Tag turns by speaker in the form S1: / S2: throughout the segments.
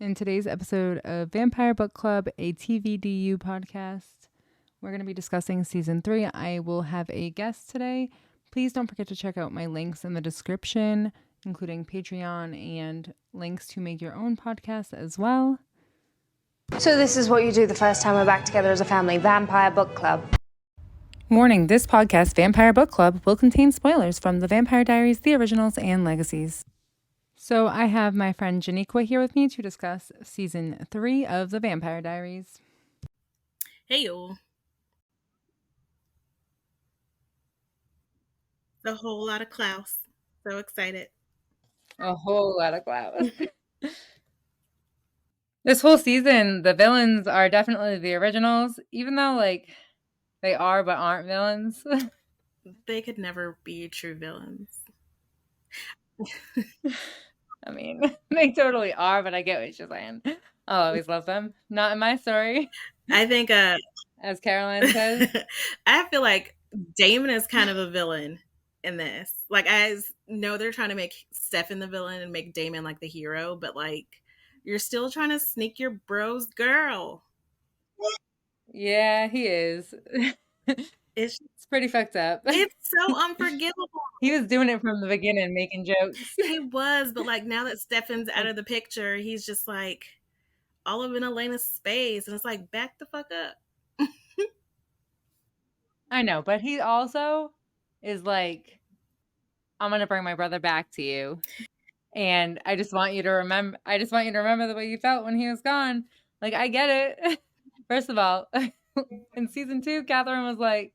S1: In today's episode of Vampire Book Club, a TVDU podcast, we're going to be discussing season 3. I will have a guest today. Please don't forget to check out my links in the description, including Patreon and links to make your own podcast as well.
S2: So this is what you do the first time we're back together as a family, Vampire Book Club.
S1: Warning, this podcast, Vampire Book Club, will contain spoilers from the Vampire Diaries, the originals, and legacies. So I have my friend Janiqua here with me to discuss season 3 of the Vampire Diaries.
S3: Hey y'all. A whole lot of Klaus. So excited.
S1: A whole lot of Klaus. This whole season, the villains are definitely the originals, even though, like, they are but aren't villains.
S3: They could never be true villains.
S1: I mean, they totally are, but I get what you're saying. I'll always love them. Not in my story.
S3: I think,
S1: as Caroline says.
S3: I feel like Damon is kind of a villain in this. Like, I know they're trying to make Stefan the villain and make Damon like the hero, but like, you're still trying to sneak your bro's girl.
S1: Yeah, he is. It's pretty fucked up.
S3: It's so unforgivable.
S1: He was doing it from the beginning, making jokes.
S3: He was, but like now that Stefan's out of the picture, he's just like all up in Elena's space, and it's like, back the fuck up.
S1: I know, but he also is like, I'm gonna bring my brother back to you, and I just want you to remember the way you felt when he was gone. Like, I get it. First of all, in season 2, Catherine was like,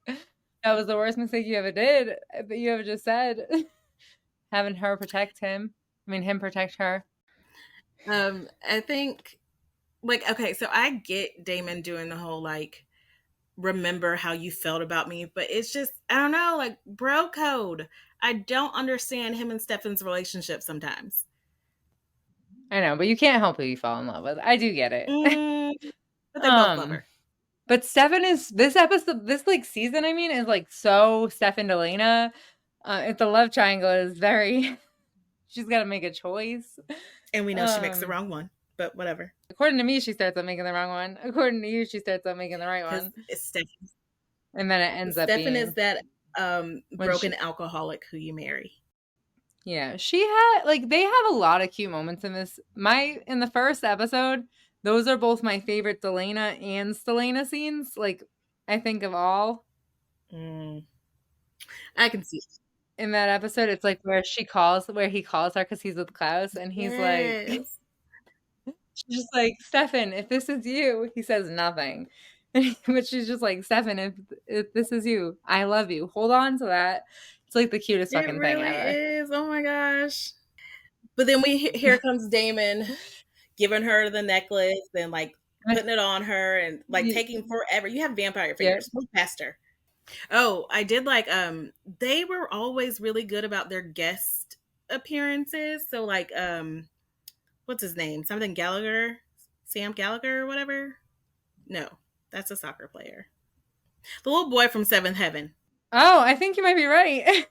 S1: that was the worst mistake you ever did, that you ever just said. Having her protect him. I mean, him protect her.
S3: I think, like, okay, so I get Damon doing the whole, like, remember how you felt about me, but it's just, I don't know, like, bro code. I don't understand him and Stefan's relationship sometimes.
S1: I know, but you can't help who you fall in love with. I do get it.
S3: But they both love her.
S1: But Stefan is, this episode, this like season, I mean, is like so Stefan to Elena. If the love triangle is very, she's got to make a choice.
S3: And we know she makes the wrong one, but whatever.
S1: According to me, she starts out making the wrong one. According to you, she starts out making the right one.
S3: It's Stefan.
S1: And then it ends up being...
S3: Stefan is that broken alcoholic who you marry.
S1: Yeah, she had, like, they have a lot of cute moments in this. In the first episode, those are both my favorite Delana and Stelena scenes. Like, I think of all.
S3: I can see it.
S1: In that episode, it's like where he calls her because he's with Klaus, and he's like, she's just like, Stefan, if this is you, he says nothing. But she's just like, Stefan, if this is you, I love you. Hold on to that. It's like the cutest fucking thing ever.
S3: It is. Oh my gosh. But then here comes Damon giving her the necklace and like putting it on her and like taking forever. You have vampire fingers. Move faster. Oh, I did like they were always really good about their guest appearances. So like what's his name? Something Gallagher? Sam Gallagher or whatever? No, that's a soccer player. The little boy from Seventh Heaven.
S1: Oh, I think you might be right.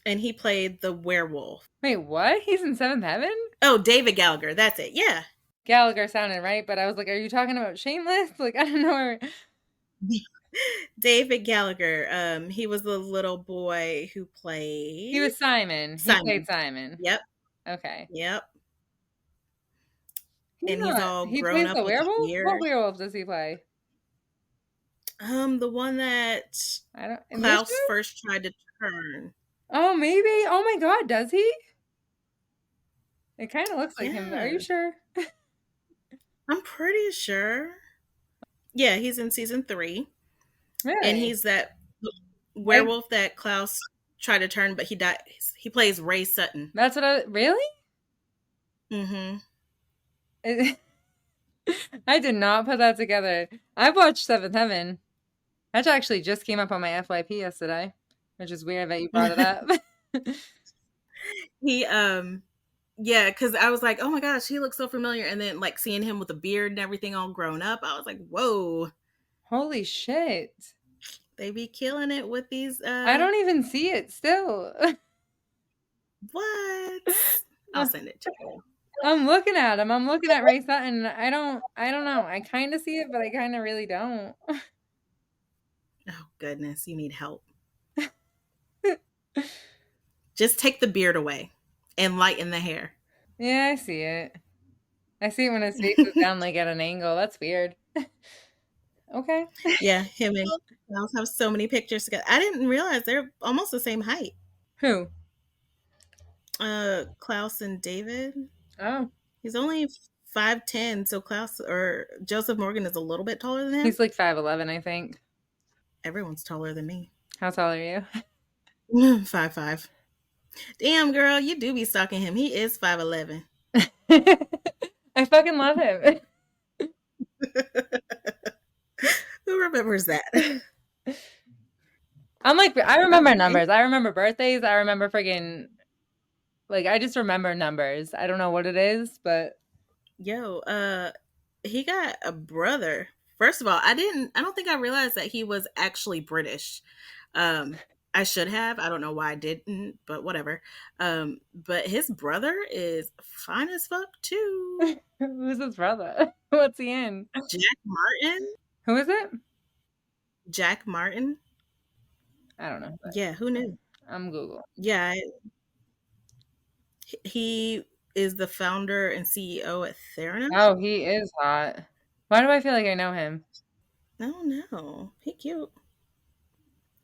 S3: And he played the werewolf.
S1: Wait, what? He's in Seventh Heaven?
S3: Oh, David Gallagher. That's it. Yeah.
S1: Gallagher sounded right, but I was like, are you talking about Shameless? Like, I don't know where...
S3: David Gallagher. He was the little boy who played...
S1: He was Simon. He played Simon.
S3: Yep.
S1: Okay.
S3: Yep. He's all grown up.
S1: He plays the werewolf? What werewolf does he play?
S3: The one that Klaus first tried to turn.
S1: Oh, maybe. Oh my God, does he? It kind of looks like him. Are you sure?
S3: I'm pretty sure. Yeah, he's in season 3. Really? And he's that werewolf that Klaus tried to turn, but he died. He plays Ray Sutton.
S1: That's what really?
S3: Mm-hmm.
S1: I did not put that together. I watched Seventh Heaven. That actually just came up on my FYP yesterday, which is weird that you brought it up.
S3: He, yeah, because I was like, oh my gosh, he looks so familiar. And then, like, seeing him with a beard and everything all grown up, I was like, whoa.
S1: Holy shit.
S3: They be killing it with these.
S1: I don't even see it still.
S3: What? I'll send it to you.
S1: I'm looking at him. I'm looking at Ray Sutton. I don't know. I kind of see it, but I kind of really don't.
S3: Oh goodness, you need help. Just take the beard away and lighten the hair.
S1: Yeah, I see it. I see it when his face is down like at an angle. That's weird. Okay.
S3: Yeah, him and Klaus have so many pictures together. I didn't realize they're almost the same height.
S1: Who?
S3: Klaus and David.
S1: Oh,
S3: He's only 5'10", so Klaus or Joseph Morgan is a little bit taller than him.
S1: he's like 5'11", I think.
S3: Everyone's taller than me.
S1: How tall are you?
S3: 5'5". Damn, girl, you do be stalking him. He is 5'11".
S1: I fucking love him.
S3: Who remembers that?
S1: I'm like, I remember numbers. I remember birthdays. I remember friggin' like I just remember numbers. I don't know what it is, but
S3: Yo, he got a brother. First of all, I don't think I realized that he was actually British. Um, I should have. I don't know why I didn't, but whatever. But his brother is fine as fuck too.
S1: who's his brother? What's he in?
S3: Jack Martin.
S1: Who is it?
S3: Jack Martin.
S1: I don't know.
S3: Yeah, who knew?
S1: I'm Google.
S3: Yeah, he is the founder and CEO at Theranos.
S1: Oh, he is hot. Why do I feel like I know him?
S3: I don't know. He cute.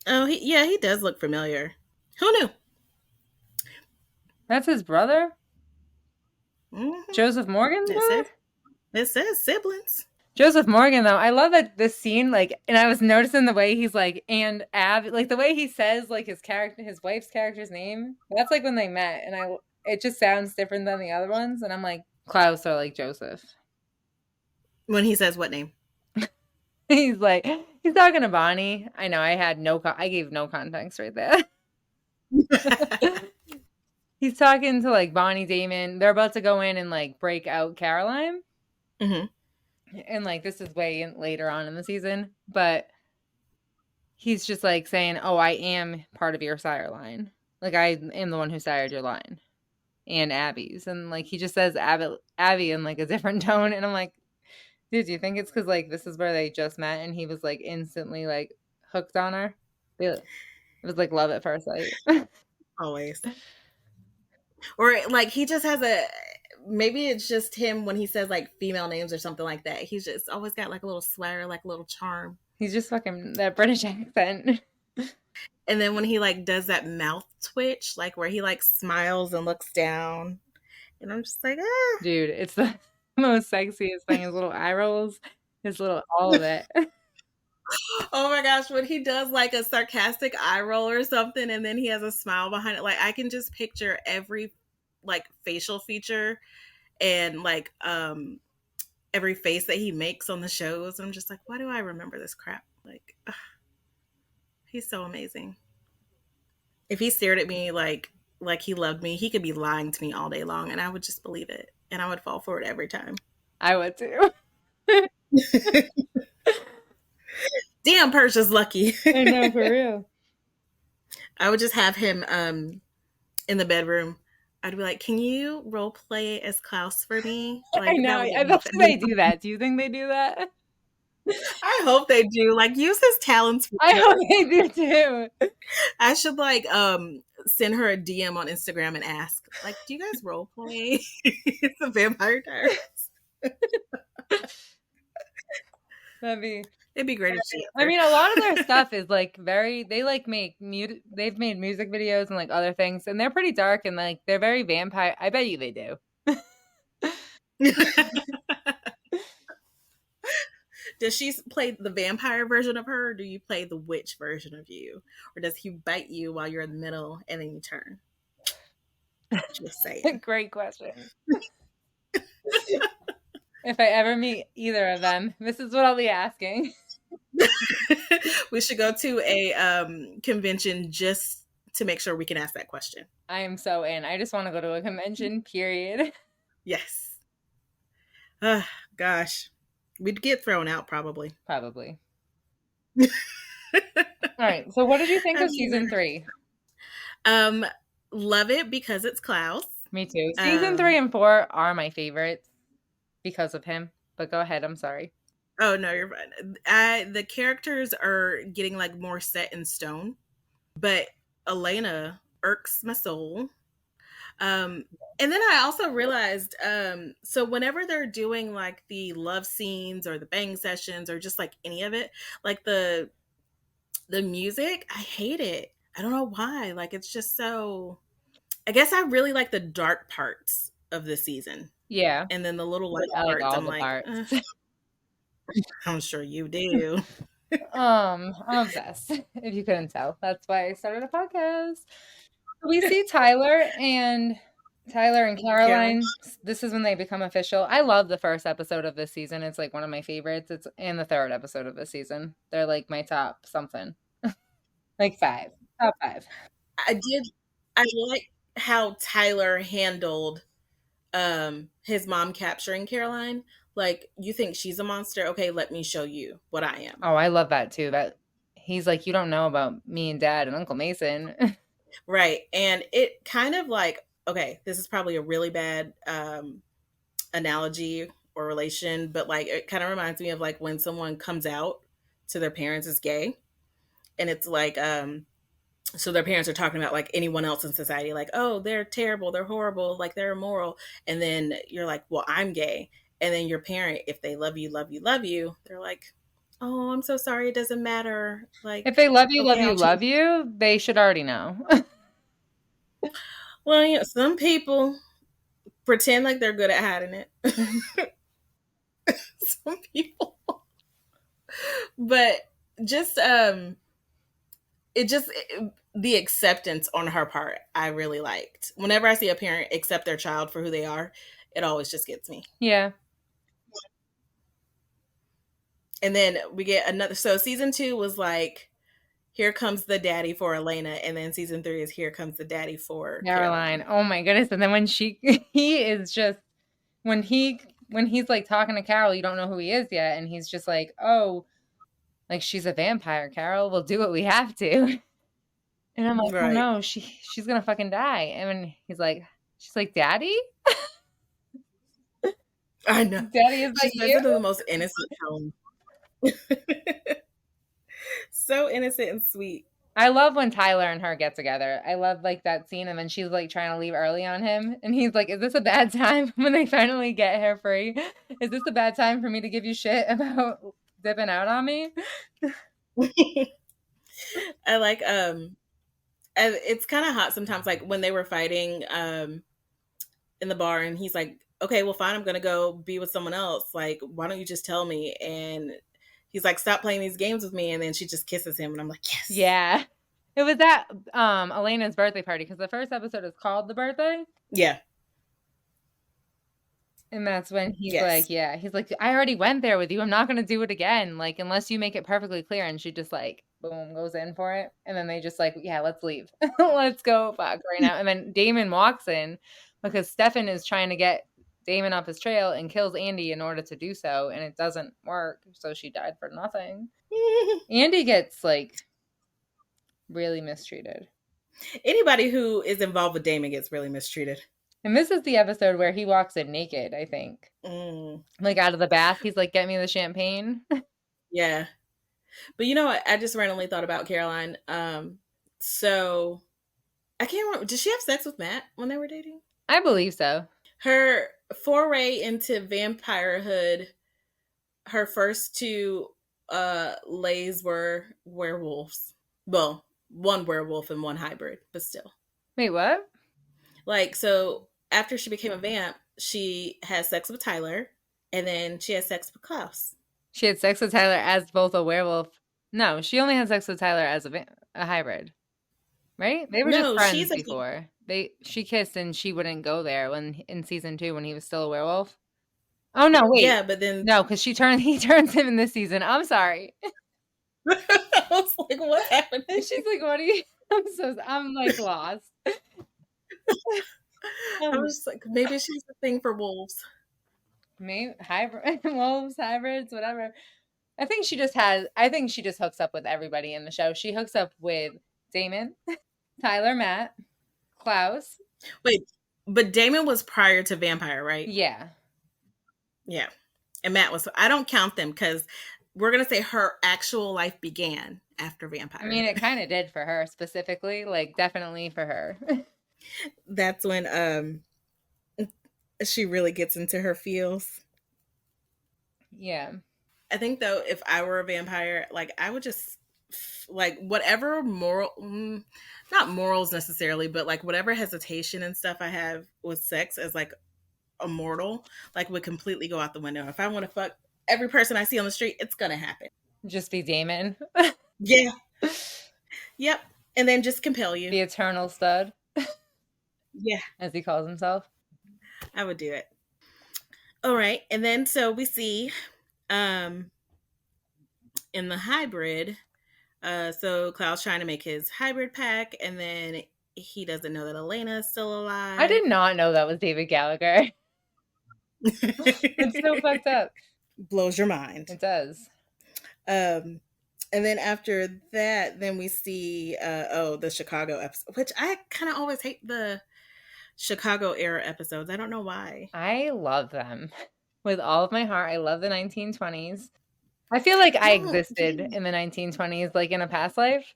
S3: Oh, he does look familiar. Who knew?
S1: That's his brother?
S3: Mm-hmm.
S1: Joseph Morgan's brother?
S3: It says siblings.
S1: Joseph Morgan, though, I love that this scene, like, and I was noticing the way he's like, and Ab, like the way he says, like his character, his wife's character's name. That's like when they met, and it just sounds different than the other ones, and I'm like, Klaus or like Joseph.
S3: When he says what name?
S1: He's like, he's talking to Bonnie. I know, I gave no context right there. He's talking to like Bonnie Damon. They're about to go in and like break out Caroline.
S3: Mm-hmm.
S1: And like this is way later on in the season, but he's just like saying, "Oh, I am part of your sire line. Like I am the one who sired your line and Abby's." And like he just says Abby in like a different tone, and I'm like, dude, do you think it's because like this is where they just met and he was like instantly like hooked on her? It was like love at first sight.
S3: Always. Or like he just has maybe it's just him when he says like female names or something like that. He's just always got like a little swagger, like a little charm.
S1: He's just fucking that British accent.
S3: And then when he like does that mouth twitch, like where he like smiles and looks down, and I'm just like, ah.
S1: Dude, it's the most sexiest thing. His little eye rolls, his little all of it.
S3: Oh my gosh, when he does like a sarcastic eye roll or something, and then he has a smile behind it, like I can just picture every like facial feature and like every face that he makes on the shows. I'm just like, why do I remember this crap? Like, ugh, he's so amazing. If he stared at me like he loved me, he could be lying to me all day long, and I would just believe it, and I would fall for it every time.
S1: I would too.
S3: Damn, Persia's lucky.
S1: I know, for real.
S3: I would just have him in the bedroom. I'd be like, "Can you role play as Klaus for me?" Like,
S1: I know. I bet they do that. Do you think they do that?
S3: I hope they do. Like, use his talents. For
S1: I hope they do too.
S3: I should like send her a DM on Instagram and ask, like, "Do you guys role play the Vampire Diaries?" It'd be great if she.
S1: I mean, a lot of their stuff is like very. They like make they've made music videos and like other things, and they're pretty dark and like they're very vampire. I bet you they do.
S3: Does she play the vampire version of her, or do you play the witch version of you? Or does he bite you while you're in the middle and then you turn? Just saying.
S1: Great question. If I ever meet either of them, this is what I'll be asking.
S3: We should go to a convention just to make sure we can ask that question.
S1: I am so in. I just want to go to a convention, period.
S3: Yes. Gosh. We'd get thrown out probably.
S1: Probably. All right. So what did you think of season 3?
S3: Love it because it's Klaus.
S1: Me too. Season 3
S3: Um,
S1: and 4 are my favorites because of him. But go ahead, I'm sorry.
S3: oh no, you're fine. The characters are getting like more set in stone, but Elena irks my soul. Um, and then I also realized, so whenever they're doing like the love scenes or the bang sessions or just like any of it, like the music, I hate it. I don't know why. Like it's just so. I guess I really like the dark parts of the season,
S1: Yeah,
S3: and then the little light
S1: I like
S3: parts.
S1: all
S3: I'm
S1: the
S3: like,
S1: parts.
S3: I'm sure you do.
S1: I'm obsessed, if you couldn't tell. That's why I started a podcast. We see Tyler and
S3: Caroline.
S1: Caroline. This is when they become official. I love the first episode of this season. It's like one of my favorites. It's and the third episode of this season. They're like my top something. Like five. Top five.
S3: I did. I like how Tyler handled his mom capturing Caroline. Like, you think she's a monster? Okay, let me show you what I am.
S1: Oh, I love that too. That he's like, you don't know about me and dad and Uncle Mason.
S3: Right. And it kind of like, okay, this is probably a really bad analogy or relation, but like it kind of reminds me of like when someone comes out to their parents as gay. And it's like, so their parents are talking about like anyone else in society, like, oh, they're terrible, they're horrible, like they're immoral. And then you're like, well, I'm gay. And then your parent, if they love you, love you, love you, they're like, oh, I'm so sorry, it doesn't matter.
S1: If
S3: Like,
S1: they love you, love
S3: okay,
S1: you,
S3: I'll
S1: love
S3: change.
S1: you, they should already know.
S3: Well, you know, some people pretend like they're good at hiding it. Some people, but just the acceptance on her part, I really liked. Whenever I see a parent accept their child for who they are, it always just gets me.
S1: Yeah.
S3: And then we get another. So season 2 was like, here comes the daddy for Elena, and then season 3 is here comes the daddy for
S1: Caroline.
S3: Caroline.
S1: Oh my goodness. And then when he is just when he's like talking to Carol, you don't know who he is yet, and he's just like, "Oh, like she's a vampire, Carol. We'll do what we have to." And I'm like, "Oh
S3: Right.
S1: no, she's gonna fucking die." And then she's like, "Daddy?
S3: I know.
S1: Daddy, is
S3: She
S1: that
S3: says
S1: you?"
S3: it in the most innocent tone. So innocent and sweet.
S1: I love when Tyler and her get together. I love like that scene, and then she's like trying to leave early on him, and he's like, "Is this a bad time when they finally get hair free? Is this a bad time for me to give you shit about dipping out on me?"
S3: I like and it's kind of hot sometimes, like when they were fighting in the bar, and he's like, okay, well fine, I'm gonna go be with someone else, like why don't you just tell me? And he's like, stop playing these games with me, and then she just kisses him, and I'm like, yes.
S1: Yeah, it was at Elena's birthday party because the first episode is called the birthday.
S3: Yeah.
S1: And that's when he's like,
S3: Yes.
S1: yeah, he's like, I already went there with you. I'm not gonna do it again, like unless you make it perfectly clear. And she just like, boom, goes in for it. And then they just like, yeah, let's leave, let's go fuck right now. And then Damon walks in because Stefan is trying to get Damon off his trail and kills Andy in order to do so, and it doesn't work. So she died for nothing. Andy gets like really mistreated.
S3: Anybody who is involved with Damon gets really mistreated.
S1: And this is the episode where he walks in naked, I think.
S3: Mm,
S1: Like out of the bath, he's like, "Get me the champagne."
S3: yeah. But you know what, I just randomly thought about Caroline. So I can't remember, did she have sex with Matt when they were dating?
S1: I believe so.
S3: Her foray into vampirehood, her first two lays were werewolves. Well, one werewolf and one hybrid, but still.
S1: Wait, what?
S3: Like, so after she became a vamp, she has sex with Tyler, and then she has sex with Klaus.
S1: She had sex with Tyler as both a werewolf. No, she only had sex with Tyler as a hybrid. Right? They were just
S3: No, she's
S1: friends
S3: a
S1: before. She kissed and she wouldn't go there when in season 2 when he was still a werewolf. Oh no, wait.
S3: yeah, but then
S1: No, because he turns him in this season. I'm sorry.
S3: I was like, what's happening?
S1: And she's like, "What are you?" I'm like lost.
S3: I was just like, maybe she's a thing for wolves.
S1: Maybe hybrid wolves, hybrids, whatever. I think she just hooks up with everybody in the show. She hooks up with Damon, Tyler, Matt, Klaus.
S3: Wait, But Damon was prior to Vampire, right?
S1: Yeah.
S3: Yeah. And Matt was. I don't count them because we're gonna say her actual life began after
S1: I mean,
S3: Vampire.
S1: it kind of did for her specifically, like definitely for her.
S3: That's when she really gets into her feels.
S1: Yeah.
S3: I think though, if I were a vampire, like I would just like whatever moral, not morals necessarily, but like whatever hesitation and stuff I have with sex as like a mortal, like would completely go out the window. If I want to fuck every person I see on the street, it's gonna happen.
S1: Just be Damon.
S3: Yeah. Yep. And then just compel you.
S1: The eternal stud,
S3: Yeah,
S1: as he calls himself.
S3: I would do it. All right. And then so we see um in the hybrid, so Cloud's trying to make his hybrid pack, and then he doesn't know that Elena is still
S1: I
S3: alive.
S1: did not know that was David Gallagher. It's so fucked up.
S3: Blows your mind.
S1: It does.
S3: Um, and then after that, then we see the Chicago episode, which I kind of always hate the Chicago era episodes. I don't know why.
S1: I love them with all of my heart. I love the 1920s. I feel like I
S3: No,
S1: existed in the 1920s, like in a past life.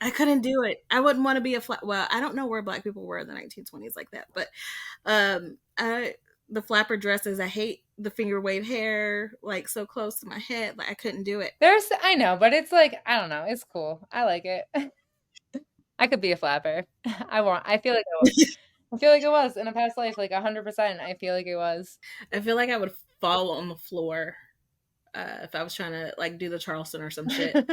S3: I couldn't do it. I wouldn't want to be a well, I don't know where black people were in the 1920s like that, but I the flapper dresses, I hate the finger wave hair like so close to my head. Like I couldn't do it.
S1: I know, but it's like, I don't know. It's cool. I like it. I could be a flapper. I feel like I was. I feel like it was in a past life, like 100%. I feel like it was.
S3: I feel like I would fall on the floor if I was trying to like do the Charleston or some shit.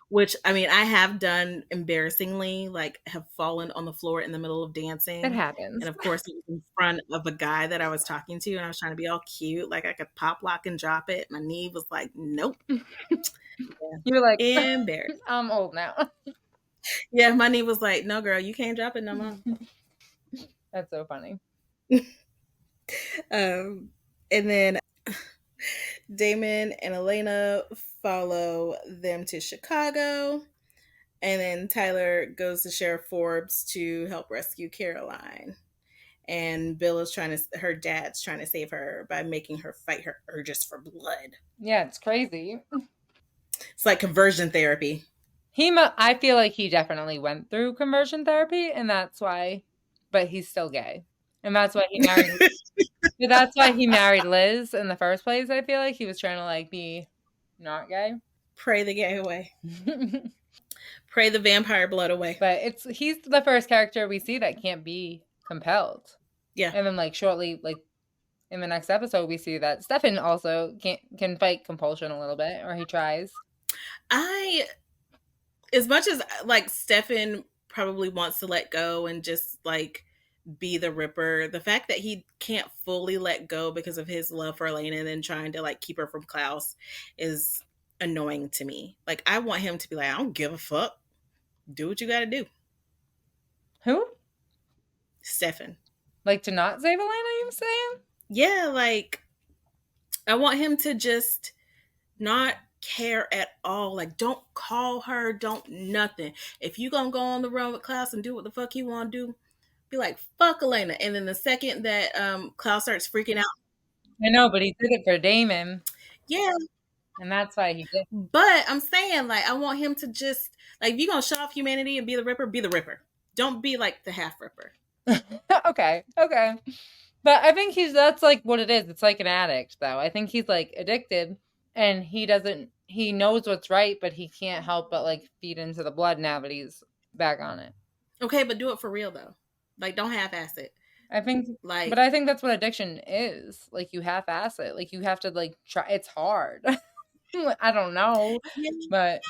S3: Which I mean, I have done embarrassingly, like have fallen on the floor in the middle of dancing.
S1: It happens.
S3: And of course, it was in front of a guy that I was talking to, and I was trying to be all cute, like I could pop, lock, and drop it. My knee was like, nope. Yeah.
S1: You're like,
S3: Embarrassed.
S1: I'm old now.
S3: Yeah, my knee was like, no, girl, you can't drop it no more.
S1: That's so funny.
S3: And then Damon and Elena follow them to Chicago. And then Tyler goes to Sheriff Forbes to help rescue Caroline. And Bill is her dad's trying to save her by making her fight her urges for blood.
S1: Yeah, it's crazy.
S3: It's like conversion therapy.
S1: I feel like he definitely went through conversion therapy, and that's why, but he's still gay. And that's why he married that's why he married Liz in the first place. I feel like he was trying to like be not gay.
S3: Pray the gay away. Pray the vampire blood away.
S1: But he's the first character we see that can't be compelled.
S3: Yeah.
S1: And then like shortly, like in the next episode, we see that Stefan also can fight compulsion a little bit, or he tries.
S3: As much as like Stefan probably wants to let go and just like be the Ripper, the fact that he can't fully let go because of his love for Elena and then trying to like keep her from Klaus is annoying to me. Like I want him to be like, I don't give a fuck. Do what you gotta do.
S1: Who?
S3: Stefan.
S1: Like to not save Elena, you saying?
S3: Yeah, like I want him to just not care at all. Like don't call her, don't nothing. If you gonna go on the run with Klaus and do what the fuck you want to do, be like, fuck Elena. And then the second that Klaus starts freaking out.
S1: I know, but he did it for Damon.
S3: Yeah.
S1: And that's why he did.
S3: But I'm saying, like, I want him to just, like, if you're going to show off humanity and be the Ripper, be the Ripper. Don't be like the half Ripper.
S1: Okay. But I think that's like what it is. It's like an addict, though. I think he's like addicted and he knows what's right, but he can't help but like feed into the blood now that he's back on it.
S3: Okay, but do it for real, though. Like, don't half-ass it.
S1: I think that's what addiction is. Like, you half-ass it. Like, you have to like try. It's hard. I don't know, but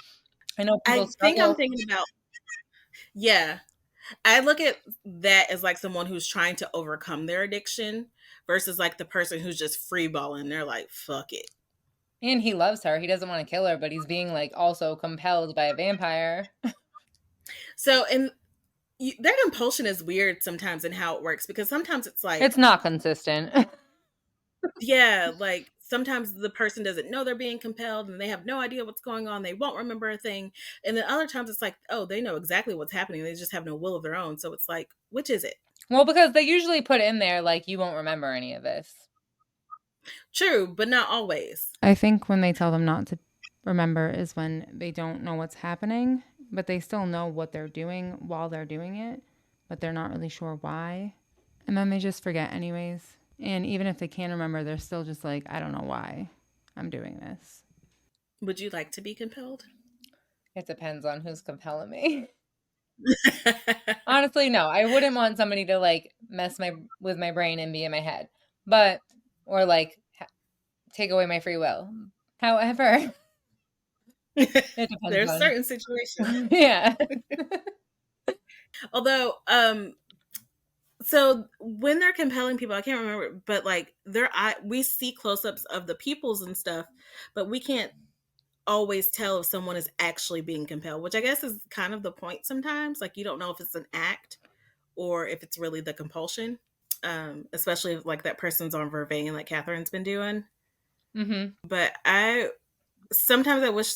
S1: I know people struggle.
S3: I'm thinking about. Yeah, I look at that as like someone who's trying to overcome their addiction versus like the person who's just freeballing. They're like, fuck it.
S1: And he loves her. He doesn't want to kill her, but he's being like also compelled by a vampire.
S3: So, and their compulsion is weird sometimes in how it works because sometimes it's like
S1: it's not consistent.
S3: Yeah, like sometimes the person doesn't know they're being compelled and they have no idea what's going on. They won't remember a thing. And then other times it's like, oh, they know exactly what's happening. They just have no will of their own. So it's like, which is it?
S1: Well, because they usually put in there, like, you won't remember any of this.
S3: True, but not always.
S1: I think when they tell them not to remember is when they don't know what's happening, but they still know what they're doing while they're doing it, but they're not really sure why. And then they just forget anyways. And even if they can remember, they're still just like, I don't know why I'm doing this.
S3: Would you like to be compelled?
S1: It depends on who's compelling me. Honestly, no. I wouldn't want somebody to like mess with my brain and be in my head. But or like take away my free will. However, it depends
S3: There's
S1: on
S3: certain situations.
S1: yeah.
S3: Although, so when they're compelling people, I can't remember, but like we see close-ups of the pupils and stuff, but we can't always tell if someone is actually being compelled, which I guess is kind of the point sometimes. Like you don't know if it's an act or if it's really the compulsion. Especially if like that person's on vervain like Catherine's been doing.
S1: Mm-hmm.
S3: But sometimes I wish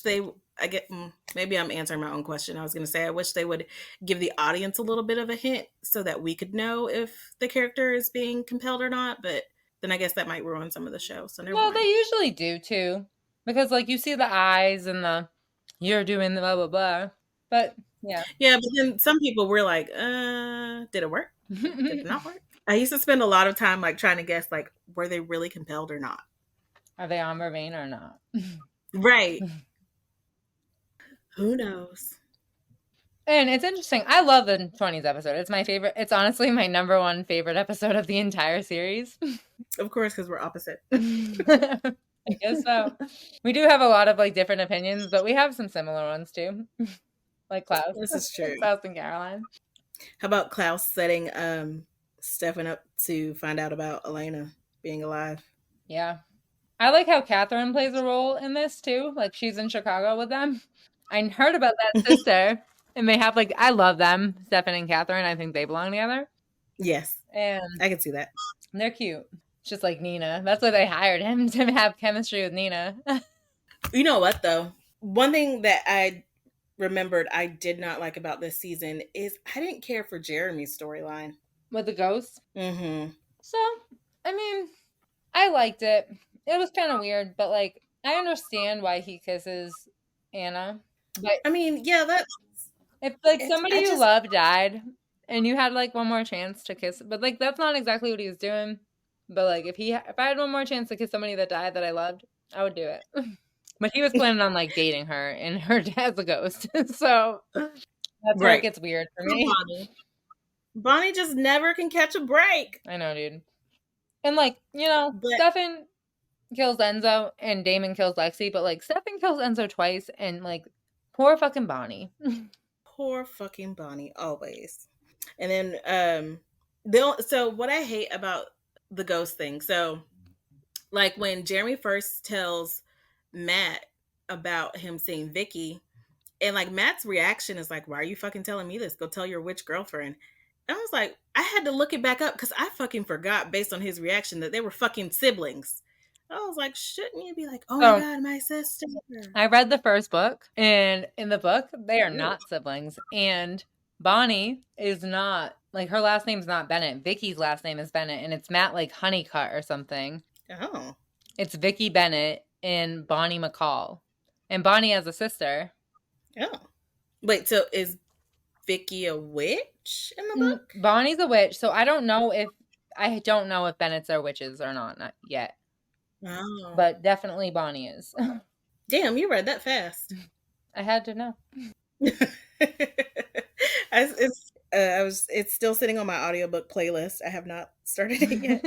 S3: maybe I'm answering my own question. I was going to say I wish they would give the audience a little bit of a hint so that we could know if the character is being compelled or not, but then I guess that might ruin some of the show. So never mind.
S1: They usually do too. Because like you see the eyes and the you're doing the blah blah blah. But yeah.
S3: Yeah, but then some people were like, did it work? Did it not work? I used to spend a lot of time like trying to guess like were they really compelled or not?
S1: Are they on vervain or not?
S3: Right. Who knows?
S1: And it's interesting. I love the 20s episode. It's my favorite. It's honestly my number one favorite episode of the entire series.
S3: Of course, because we're opposite.
S1: I guess so. We do have a lot of like different opinions, but we have some similar ones too. Like Klaus.
S3: This is true.
S1: Klaus and Caroline.
S3: How about Klaus setting Stefan up to find out about Elena being alive?
S1: Yeah. I like how Catherine plays a role in this too. Like she's in Chicago with them. I heard about that sister. And they have like I love them, Stefan and Catherine. I think they belong together.
S3: Yes.
S1: And
S3: I can see that.
S1: They're cute. Just like Nina. That's why they hired him to have chemistry with Nina.
S3: You know what though? One thing that I remembered I did not like about this season is I didn't care for Jeremy's storyline.
S1: With the ghost?
S3: Mm-hmm.
S1: So, I mean, I liked it. It was kind of weird, but like I understand why he kisses Anna. But
S3: I mean, yeah,
S1: if like somebody you love died and you had like one more chance to kiss, but like that's not exactly what he was doing. But like if I had one more chance to kiss somebody that died that I loved, I would do it. But he was planning on like dating her and her dad's a ghost. So that's where it gets weird for me.
S3: Bonnie just never can catch a break.
S1: I know, dude. And like, Stefan kills Enzo and Damon kills Lexi, but like Stefan kills Enzo twice and like poor fucking Bonnie.
S3: Poor fucking Bonnie, always. And then so what I hate about the ghost thing, so like when Jeremy first tells Matt about him seeing Vicky, and like Matt's reaction is like, why are you fucking telling me this? Go tell your witch girlfriend. And I was like, I had to look it back up because I fucking forgot based on his reaction that they were fucking siblings. I was like, shouldn't you be like, oh my God, my sister?
S1: I read the first book, and in the book, they are not siblings. And Bonnie is not, like, her last name's not Bennett. Vicky's last name is Bennett, and it's Matt, like, Honeycutt or something.
S3: Oh.
S1: It's Vicky Bennett and Bonnie McCall. And Bonnie has a sister.
S3: Oh. Wait, so is Vicky a witch in the book?
S1: Bonnie's a witch, so I don't know if Bennett's are witches or not yet.
S3: Oh.
S1: But definitely Bonnie is.
S3: Damn, you read that fast.
S1: I had to know.
S3: It's still sitting on my audiobook playlist. I have not started it yet.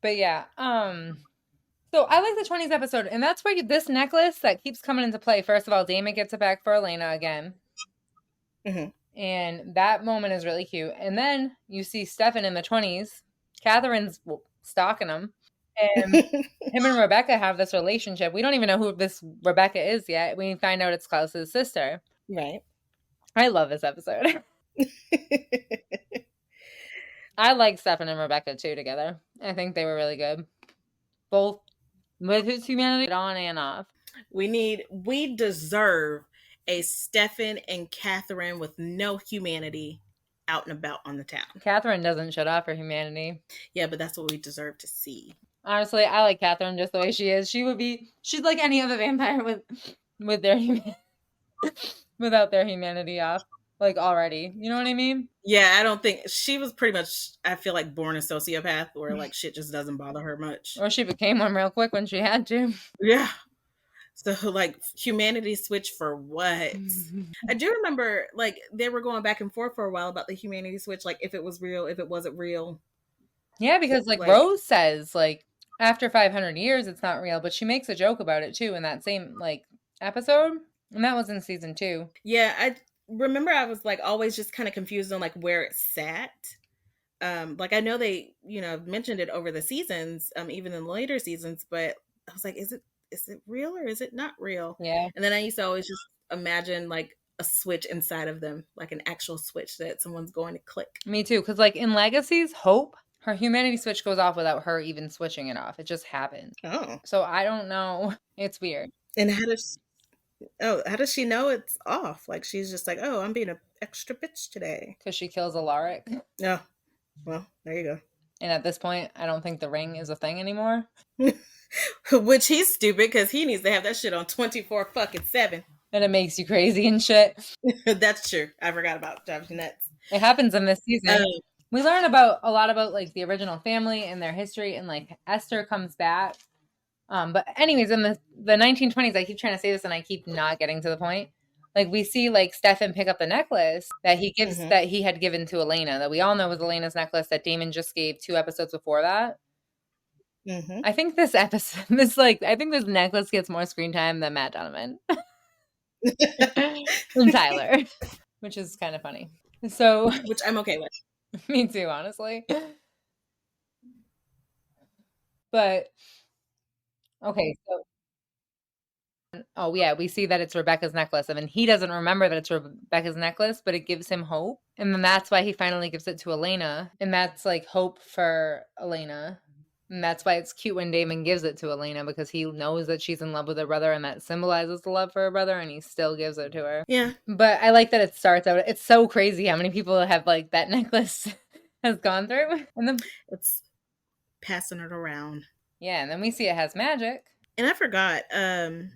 S1: But yeah, so I like the 20s episode, and that's where this necklace that keeps coming into play. First of all, Damon gets it back for Elena again.
S3: Mm-hmm.
S1: And that moment is really cute. And then you see Stefan in the 20s. Catherine's stalking him. And him and Rebecca have this relationship. We don't even know who this Rebecca is yet. We find out it's Klaus's sister.
S3: Right.
S1: I love this episode. I like Stefan and Rebecca too together. I think they were really good. Both with his humanity on and off.
S3: We deserve a Stefan and Catherine with no humanity out and about on the town.
S1: Catherine doesn't shut off her humanity.
S3: Yeah, but that's what we deserve to see.
S1: Honestly, I like Catherine just the way she is. She's like any other vampire with their without their humanity off, like already. You know what I mean?
S3: Yeah, I don't think she was pretty much, I feel like, born a sociopath where like shit just doesn't bother her much.
S1: Or she became one real quick when she had to.
S3: Yeah. So like humanity switch for what? I do remember like they were going back and forth for a while about the humanity switch, like if it was real, if it wasn't real.
S1: Yeah, because like Rose says, like after 500 years, it's not real, but she makes a joke about it too in that same like episode, and that was in season 2.
S3: Yeah, I remember I was like always just kind of confused on like where it sat. Like I know they, mentioned it over the seasons, even in the later seasons, but I was like, is it real or is it not real?
S1: Yeah.
S3: And then I used to always just imagine like a switch inside of them, like an actual switch that someone's going to click.
S1: Me too, because like in Legacies, Hope, her humanity switch goes off without her even switching it off. It just happens.
S3: Oh.
S1: So I don't know. It's weird.
S3: And how does she know it's off? Like she's just like, oh, I'm being an extra bitch today.
S1: Because she kills Alaric.
S3: Yeah. Well, there you go.
S1: And at this point, I don't think the ring is a thing anymore.
S3: Which he's stupid because he needs to have that shit on 24/7.
S1: And it makes you crazy and shit.
S3: That's true. I forgot about Josh Nuts.
S1: It happens in this season. We learn a lot about like the original family and their history, and like Esther comes back. But anyways, in the 1920s, I keep trying to say this and I keep not getting to the point. Like we see like Stefan pick up the necklace that he gives that he had given to Elena, that we all know was Elena's necklace that Damon just gave 2 episodes before that. I think this episode, I think this necklace gets more screen time than Matt Donovan and Tyler, which is kind of funny. So,
S3: which I'm okay with.
S1: Me too, honestly. But okay, so oh yeah, we see that it's Rebecca's necklace, and then he doesn't remember that it's Rebecca's necklace, but it gives him hope, and then that's why he finally gives it to Elena, and that's like hope for Elena. And that's why it's cute when Damon gives it to Elena, because he knows that she's in love with her brother and that symbolizes the love for her brother, and he still gives it to her.
S3: Yeah.
S1: But I like that it starts out, it's so crazy how many people have like that necklace has gone through. And then
S3: it's passing it around.
S1: Yeah, and then we see it has magic.
S3: And I forgot,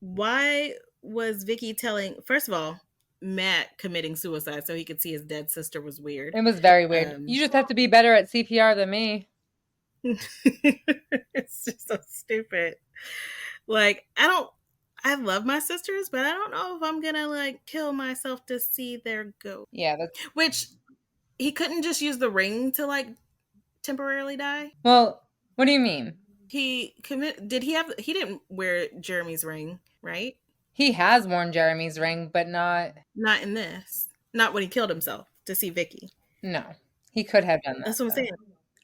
S3: why was Vicky telling, first of all, Matt committing suicide so he could see his dead sister was weird.
S1: It was very weird. You just have to be better at CPR than me.
S3: It's just so stupid. Like, I love my sisters, but I don't know if I'm gonna like kill myself to see their ghost.
S1: Yeah,
S3: which he couldn't just use the ring to like temporarily die.
S1: Well, what do you mean?
S3: He didn't wear Jeremy's ring, right?
S1: He has worn Jeremy's ring, but not
S3: in this. Not when he killed himself to see Vicky.
S1: No, he could have done that.
S3: That's what I'm saying.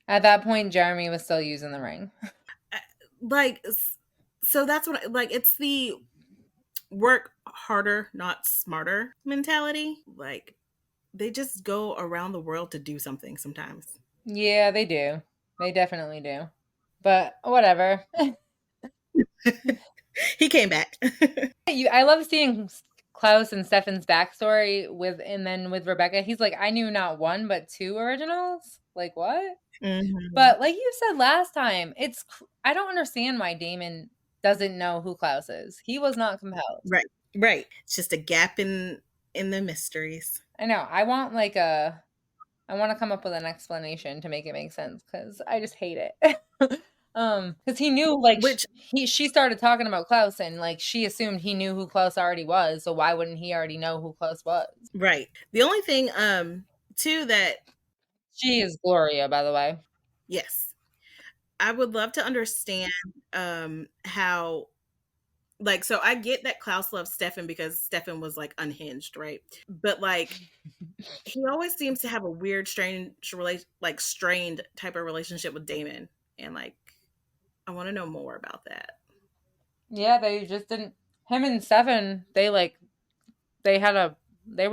S1: At that point, Jeremy was still using the ring.
S3: So that's what, it's the work harder, not smarter mentality. Like, they just go around the world to do something sometimes.
S1: Yeah, they do. They definitely do. But whatever.
S3: He came back.
S1: I love seeing Klaus and Stefan's backstory and then with Rebecca. He's like, I knew not 1 but 2 originals. Like what? But like you said last time, I don't understand why Damon doesn't know who Klaus is. He was not compelled.
S3: Right. It's just a gap in the mysteries.
S1: I know. I want to come up with an explanation to make it make sense, because I just hate it. Because he knew, like, she started talking about Klaus, and like she assumed he knew who Klaus already was. So why wouldn't he already know who Klaus was?
S3: Right. The only thing, too, that
S1: she is Gloria, by the way.
S3: Yes, I would love to understand how. Like, so I get that Klaus loves Stefan because Stefan was like unhinged, right? But like, he always seems to have a weird, strained type of relationship with Damon, and like, I want to know more about that. Yeah, they just didn't. Him and Stefan, they were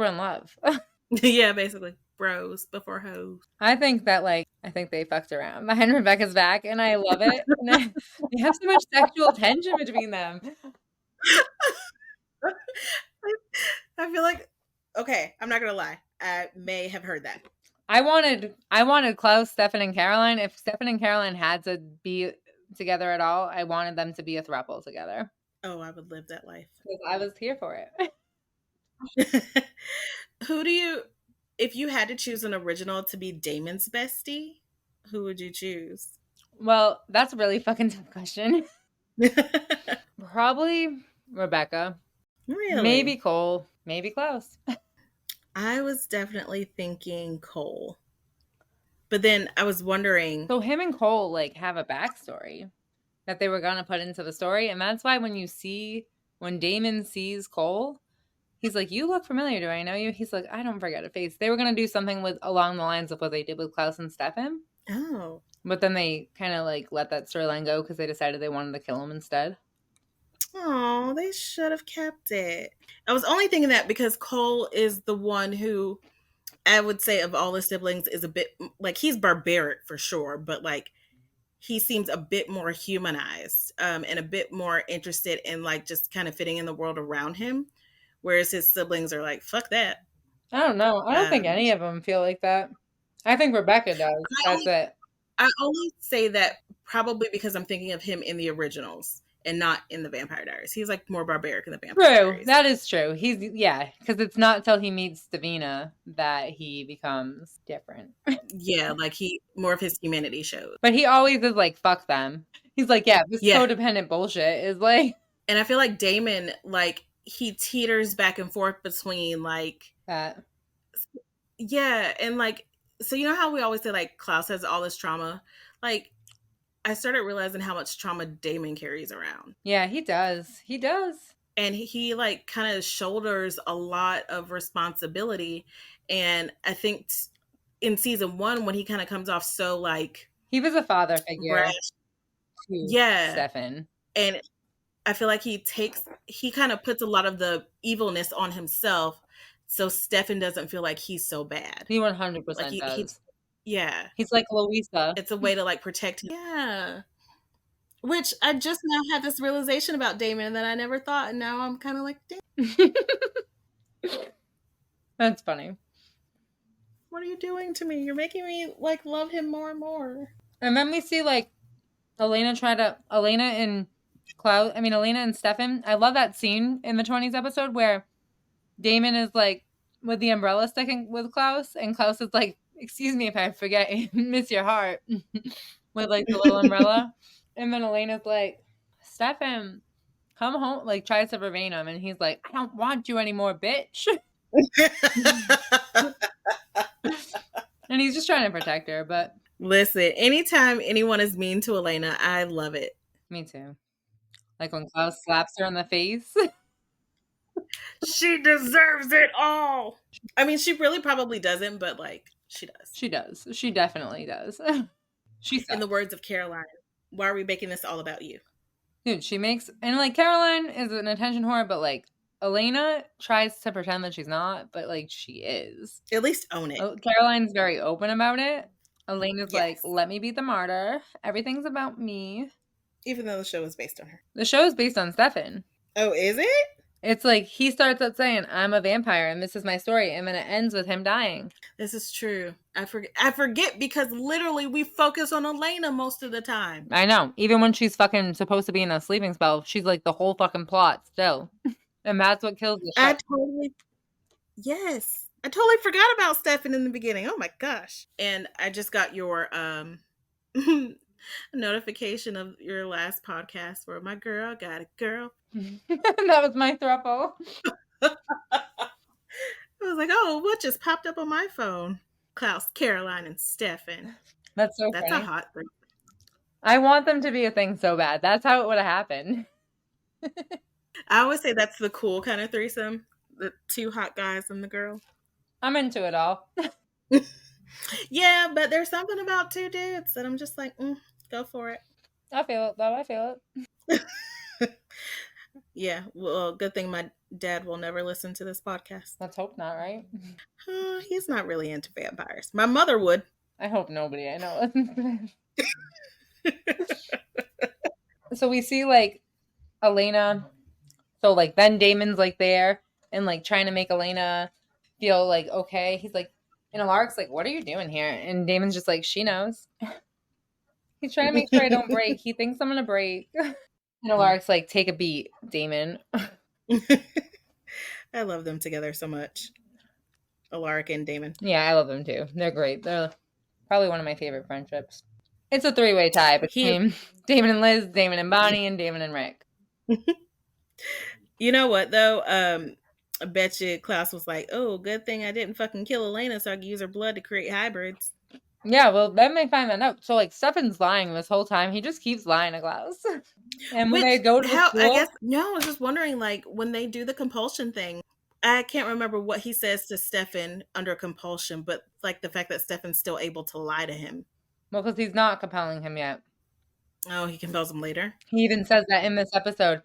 S3: in love. Yeah, basically, bros before hoes. I think that like
S1: I think they fucked around behind Rebecca's back, and I love it. And they have so much sexual tension between them.
S3: I feel like, okay, I'm not gonna lie. I may have heard that.
S1: I wanted Klaus, Stefan, and Caroline. If Stefan and Caroline had to be together at all, I wanted them to be a throuple together.
S3: Oh, I would live that life.
S1: Because I was here for it.
S3: Who do you, if you had to choose an original to be Damon's bestie, who would you choose?
S1: Well, that's a really fucking tough question. Probably Rebecca.
S3: Really?
S1: Maybe Cole. Maybe Klaus.
S3: I was definitely thinking Cole. But then I was wondering.
S1: So him and Cole like have a backstory that they were gonna put into the story, and that's why when Damon sees Cole, he's like, "You look familiar. Do I know you?" He's like, "I don't forget a face." They were gonna do something along the lines of what they did with Klaus and Stefan.
S3: Oh.
S1: But then they kind of like let that storyline go because they decided they wanted to kill him instead.
S3: Oh, they should have kept it. I was only thinking that because Cole is the one who, I would say, of all the siblings, is a bit like, he's barbaric for sure, but like he seems a bit more humanized, and a bit more interested in like just kind of fitting in the world around him, whereas his siblings are like, fuck that.
S1: I don't know. I don't think any of them feel like that. I think Rebecca does. That's it.
S3: I only say that probably because I'm thinking of him in the originals and not in the Vampire Diaries. He's like more barbaric in the Vampire Diaries.
S1: True. That is true. Because it's not till he meets Davina that he becomes different.
S3: Yeah, like he more of his humanity shows.
S1: But he always is like, fuck them. He's like, yeah, this codependent bullshit is like.
S3: And I feel like Damon, like, he teeters back and forth between like
S1: that.
S3: Yeah, and like, so you know how we always say like Klaus has all this trauma? Like, I started realizing how much trauma Damon carries around.
S1: Yeah, he does. He does.
S3: And he like kind of shoulders a lot of responsibility. And I think in season 1, when he kind of comes off so like,
S1: he was a father figure to Stefan.
S3: And I feel like he kind of puts a lot of the evilness on himself, so Stefan doesn't feel like he's so bad.
S1: He 100% does.
S3: Yeah.
S1: He's like Louisa.
S3: It's a way to like protect him. Yeah. Which I just now had this realization about Damon that I never thought, and now I'm kind of like, damn.
S1: That's funny.
S3: What are you doing to me? You're making me like love him more and more.
S1: And then we see like Elena and Stefan. I love that scene in the 20s episode where Damon is like with the umbrella sticking with Klaus, and Klaus is like, "Excuse me if I forget, miss your heart," with like the little umbrella. And then Elena's like, "Stefan, come home," like tries to remain him, and he's like, "I don't want you anymore, bitch." And he's just trying to protect her, but
S3: listen, anytime anyone is mean to Elena, I love it.
S1: Me too. Like when Klaus slaps her in the face.
S3: She deserves it all. I mean, she really probably doesn't, but like, she does.
S1: She does. She definitely does. She sucks.
S3: In the words of Caroline, why are we making this all about you?
S1: Dude, and like Caroline is an attention whore, but like Elena tries to pretend that she's not, but like she is.
S3: At least own it.
S1: Caroline's very open about it. Elena's like, let me be the martyr. Everything's about me.
S3: Even though the show is based on her.
S1: The show is based on Stefan.
S3: Oh, is it?
S1: It's like he starts out saying, "I'm a vampire and this is my story," and then it ends with him dying.
S3: This is true. I forget because literally we focus on Elena most of the time.
S1: I know. Even when she's fucking supposed to be in a sleeping spell, she's like the whole fucking plot still. And that's what kills the show.
S3: I totally forgot about Stefan in the beginning. Oh my gosh. And I just got your notification of your last podcast where my girl got a girl.
S1: That was my throuple.
S3: I was like, oh, what just popped up on my phone? Klaus, Caroline, and Stefan.
S1: That's so
S3: That's
S1: funny.
S3: a hot thing.
S1: I want them to be a thing so bad. That's how it would have happened.
S3: I always say that's the cool kind of threesome. The 2 hot guys and the girl.
S1: I'm into it all.
S3: Yeah, but there's something about 2 dudes that I'm just like, go for it.
S1: I feel it, though. I feel
S3: it. Yeah, well, good thing my dad will never listen to this podcast.
S1: Let's hope not, right?
S3: He's not really into vampires. My mother would.
S1: I hope nobody I know listens to this. So we see like Elena. So like then Damon's like there and like trying to make Elena feel like okay. He's like, and Alaric's like, "What are you doing here?" And Damon's just like, "She knows." He's trying to make sure I don't break. He thinks I'm gonna break. And Alaric's like, "Take a beat, Damon."
S3: I love them together so much. Alaric and Damon.
S1: Yeah, I love them too. They're great. They're probably one of my favorite friendships. It's a three-way tie
S3: He,
S1: between Damon and Liz, Damon and Bonnie, and Damon and Rick.
S3: you know what though? I bet you Klaus was like, "Oh, good thing I didn't fucking kill Elena, so I could use her blood to create hybrids."
S1: Yeah, well, then they find that out. So like Stefan's lying this whole time. He just keeps lying to Klaus. And when
S3: Which,
S1: they go to the
S3: how? I
S1: school,
S3: guess no. I was just wondering, like, when they do the compulsion thing. I can't remember what he says to Stefan under compulsion, but like the fact that Stefan's still able to lie to him.
S1: well, because he's not compelling him yet.
S3: Oh, he compels him later.
S1: He even says that in this episode.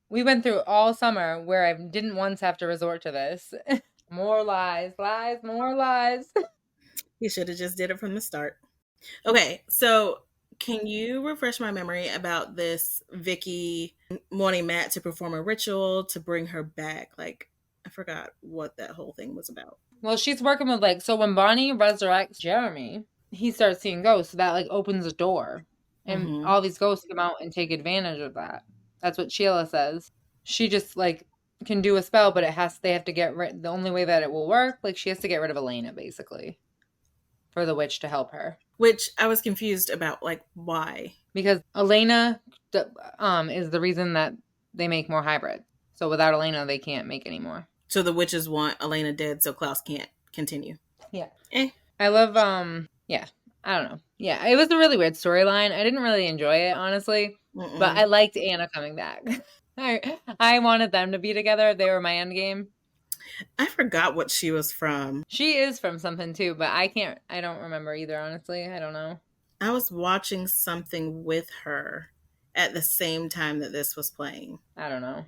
S1: We went through all summer where I didn't once have to resort to this. More lies, lies, more lies.
S3: He should have just did it from the start. Okay, so can you refresh my memory about this Vicky wanting Matt to perform a ritual to bring her back? Like, I forgot what that whole thing was about.
S1: Well, she's working with like, so when Bonnie resurrects Jeremy, he starts seeing ghosts. So that like opens a door. And all these ghosts come out and take advantage of that. That's what Sheila says. She just like can do a spell, but they have to get rid, the only way that it will work, like she has to get rid of Elena basically for the witch to help her.
S3: Which I was confused about, like, why?
S1: Because Elena is the reason that they make more hybrids. So without Elena, they can't make any more.
S3: So the witches want Elena dead so Klaus can't continue.
S1: Yeah.
S3: Eh.
S1: I love, yeah, I don't know. Yeah, it was a really weird storyline. I didn't really enjoy it, honestly.
S3: Mm-mm.
S1: But I liked Anna coming back. I wanted them to be together. They were my end game.
S3: I forgot what she was from.
S1: She is from something too, but I don't remember either, honestly. I don't know.
S3: I was watching something with her at the same time that this was playing.
S1: I don't know.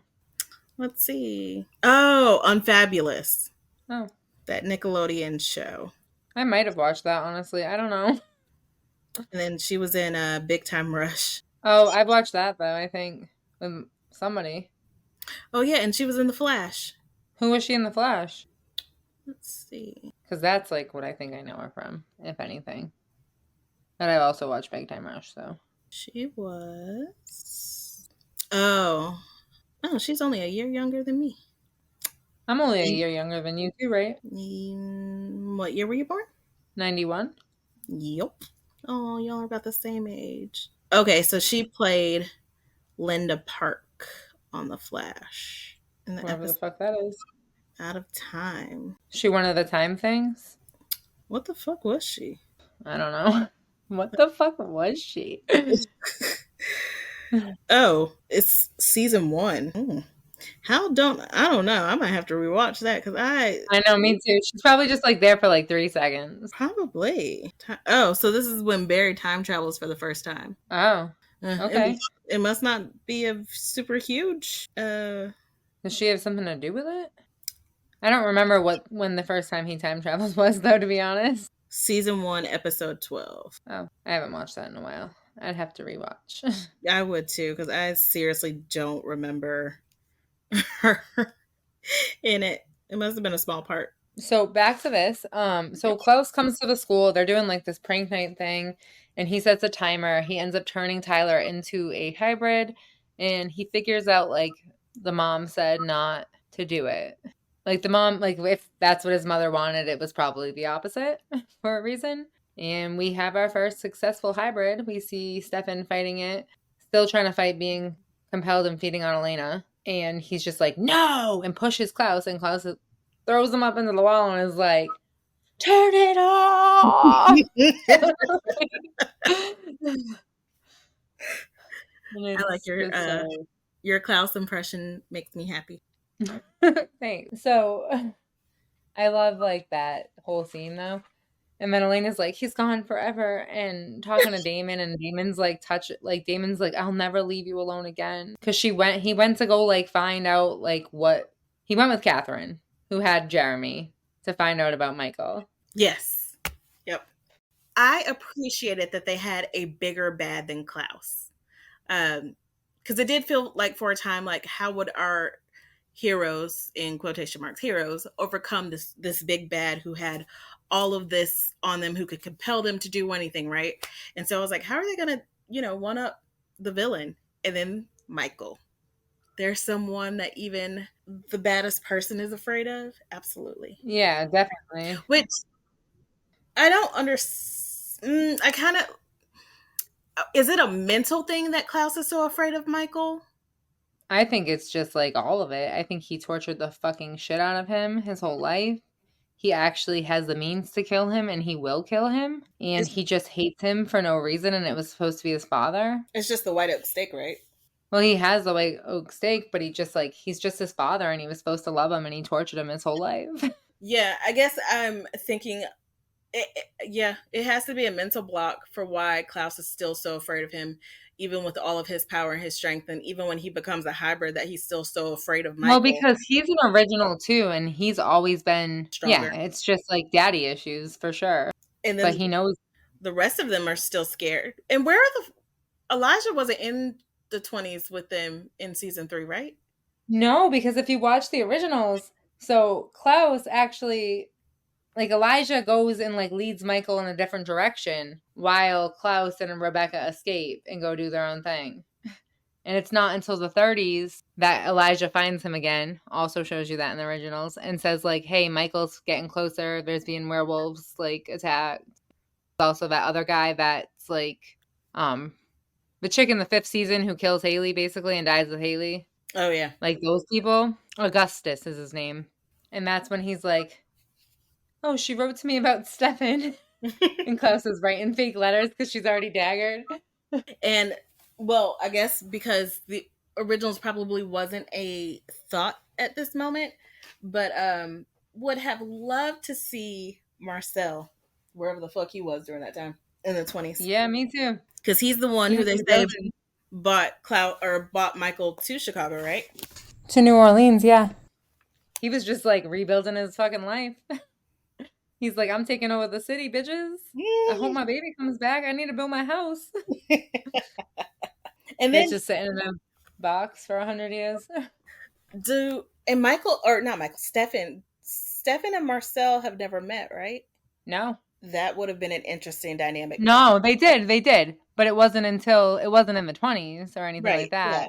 S3: Let's see. Oh, Unfabulous.
S1: Oh.
S3: That Nickelodeon show.
S1: I might have watched that, honestly. I don't know.
S3: And then she was in Big Time Rush.
S1: Oh, I've watched that, though, I think. With somebody.
S3: Oh, yeah, and she was in The Flash.
S1: Who was she in The Flash?
S3: Let's see.
S1: Because that's, like, what I think I know her from, if anything. But I've also watched Big Time Rush, so.
S3: She was... Oh, she's only a year younger than me.
S1: I'm only a year younger than you, too, right?
S3: What year were you born?
S1: 91.
S3: Yep. Oh, y'all are about the same age. Okay, so she played Linda Park on The Flash. In the
S1: Whatever the
S3: episode
S1: fuck that is.
S3: Out of Time.
S1: She one of the time things?
S3: What the fuck was she?
S1: I don't know. What the fuck was she?
S3: Oh, it's season 1. I don't know. I might have to rewatch that because I
S1: know, me too. She's probably just like there for like 3 seconds.
S3: Probably. Oh, so this is when Barry time travels for the first time.
S1: Oh, okay.
S3: It must not be a super huge.
S1: Does she have something to do with it? I don't remember when the first time he time travels was, though, to be honest.
S3: Season 1, episode 12.
S1: Oh, I haven't watched that in a while. I'd have to rewatch.
S3: I would too, because I seriously don't remember her in it. It must have been a small part.
S1: So back to this. So Klaus comes to the school. They're doing like this prank night thing, and he sets a timer. He ends up turning Tyler into a hybrid, and he figures out like the mom said not to do it. Like the mom, like if that's what his mother wanted, it was probably the opposite for a reason. And we have our first successful hybrid. We see Stefan fighting it, still trying to fight being compelled and feeding on Elena. And he's just like, no, and pushes Klaus, and Klaus throws him up into the wall and is like, turn it off.
S3: I like your Klaus impression makes me happy.
S1: Thanks. So I love like that whole scene though. And then Elena's like, he's gone forever, and talking to Damon, and Damon's like, Damon's like, I'll never leave you alone again. Because he went to go like find out like what, he went with Catherine, who had Jeremy, to find out about Michael.
S3: Yes. Yep. I appreciated that they had a bigger bad than Klaus. Because it did feel like for a time, like how would our heroes, in quotation marks heroes, overcome this big bad who had all of this on them, who could compel them to do anything, right? And so I was like, how are they gonna, one up the villain? And then Michael, there's someone that even the baddest person is afraid of. Absolutely.
S1: Yeah, definitely.
S3: Which I don't understand. I kind of, is it a mental thing that Klaus is so afraid of Michael?
S1: I think it's just like all of it. I think he tortured the fucking shit out of him his whole life. He actually has the means to kill him and he will kill him. And
S3: It's,
S1: he just hates him for no reason. And it was supposed to be his father.
S3: it's just the white oak steak, right?
S1: Well, he has the white oak steak, but he's just his father and he was supposed to love him and he tortured him his whole life.
S3: Yeah, I guess I'm thinking, yeah, it has to be a mental block for why Klaus is still so afraid of him, even with all of his power and his strength. And even when he becomes a hybrid, that he's still so afraid of
S1: Well,
S3: Michael.
S1: because he's an original too, and he's always been,
S3: Stronger.
S1: yeah, it's just like daddy issues for sure.
S3: And
S1: But
S3: then
S1: he knows.
S3: the rest of them are still scared. And where are Elijah wasn't in the 20s with them in season 3, right?
S1: No, because if you watch the originals, so Klaus actually, like Elijah goes and like leads Michael in a different direction while Klaus and Rebecca escape and go do their own thing. And it's not until the 30s that Elijah finds him again, also shows you that in the originals, and says like, hey, Michael's getting closer, there's being werewolves like attacked. Also that other guy that's like the chick in the 5th season who kills Haley basically and dies with Haley.
S3: Oh, yeah.
S1: Like those people. Augustus is his name. And that's when he's like, oh, she wrote to me about Stefan. And Klaus is writing fake letters because she's already daggered.
S3: And, well, I guess because the originals probably wasn't a thought at this moment, but would have loved to see Marcel, wherever the fuck he was during that time, in the 20s.
S1: Yeah, me too.
S3: Because he's the one
S1: He
S3: who
S1: was
S3: they
S1: in
S3: say
S1: Belgium.
S3: bought Michael to Chicago, right?
S1: To New Orleans, yeah. He was just like rebuilding his fucking life. He's like, I'm taking over the city, bitches. I hope my baby comes back. I need to build my house.
S3: And
S1: It's
S3: then
S1: just sitting in a box for 100 years.
S3: and Michael, or not Michael, Stefan and Marcel have never met, right?
S1: No.
S3: That would have been an interesting dynamic.
S1: No, they did. But it wasn't in the 20s or anything
S3: Right.
S1: like that.
S3: Yeah.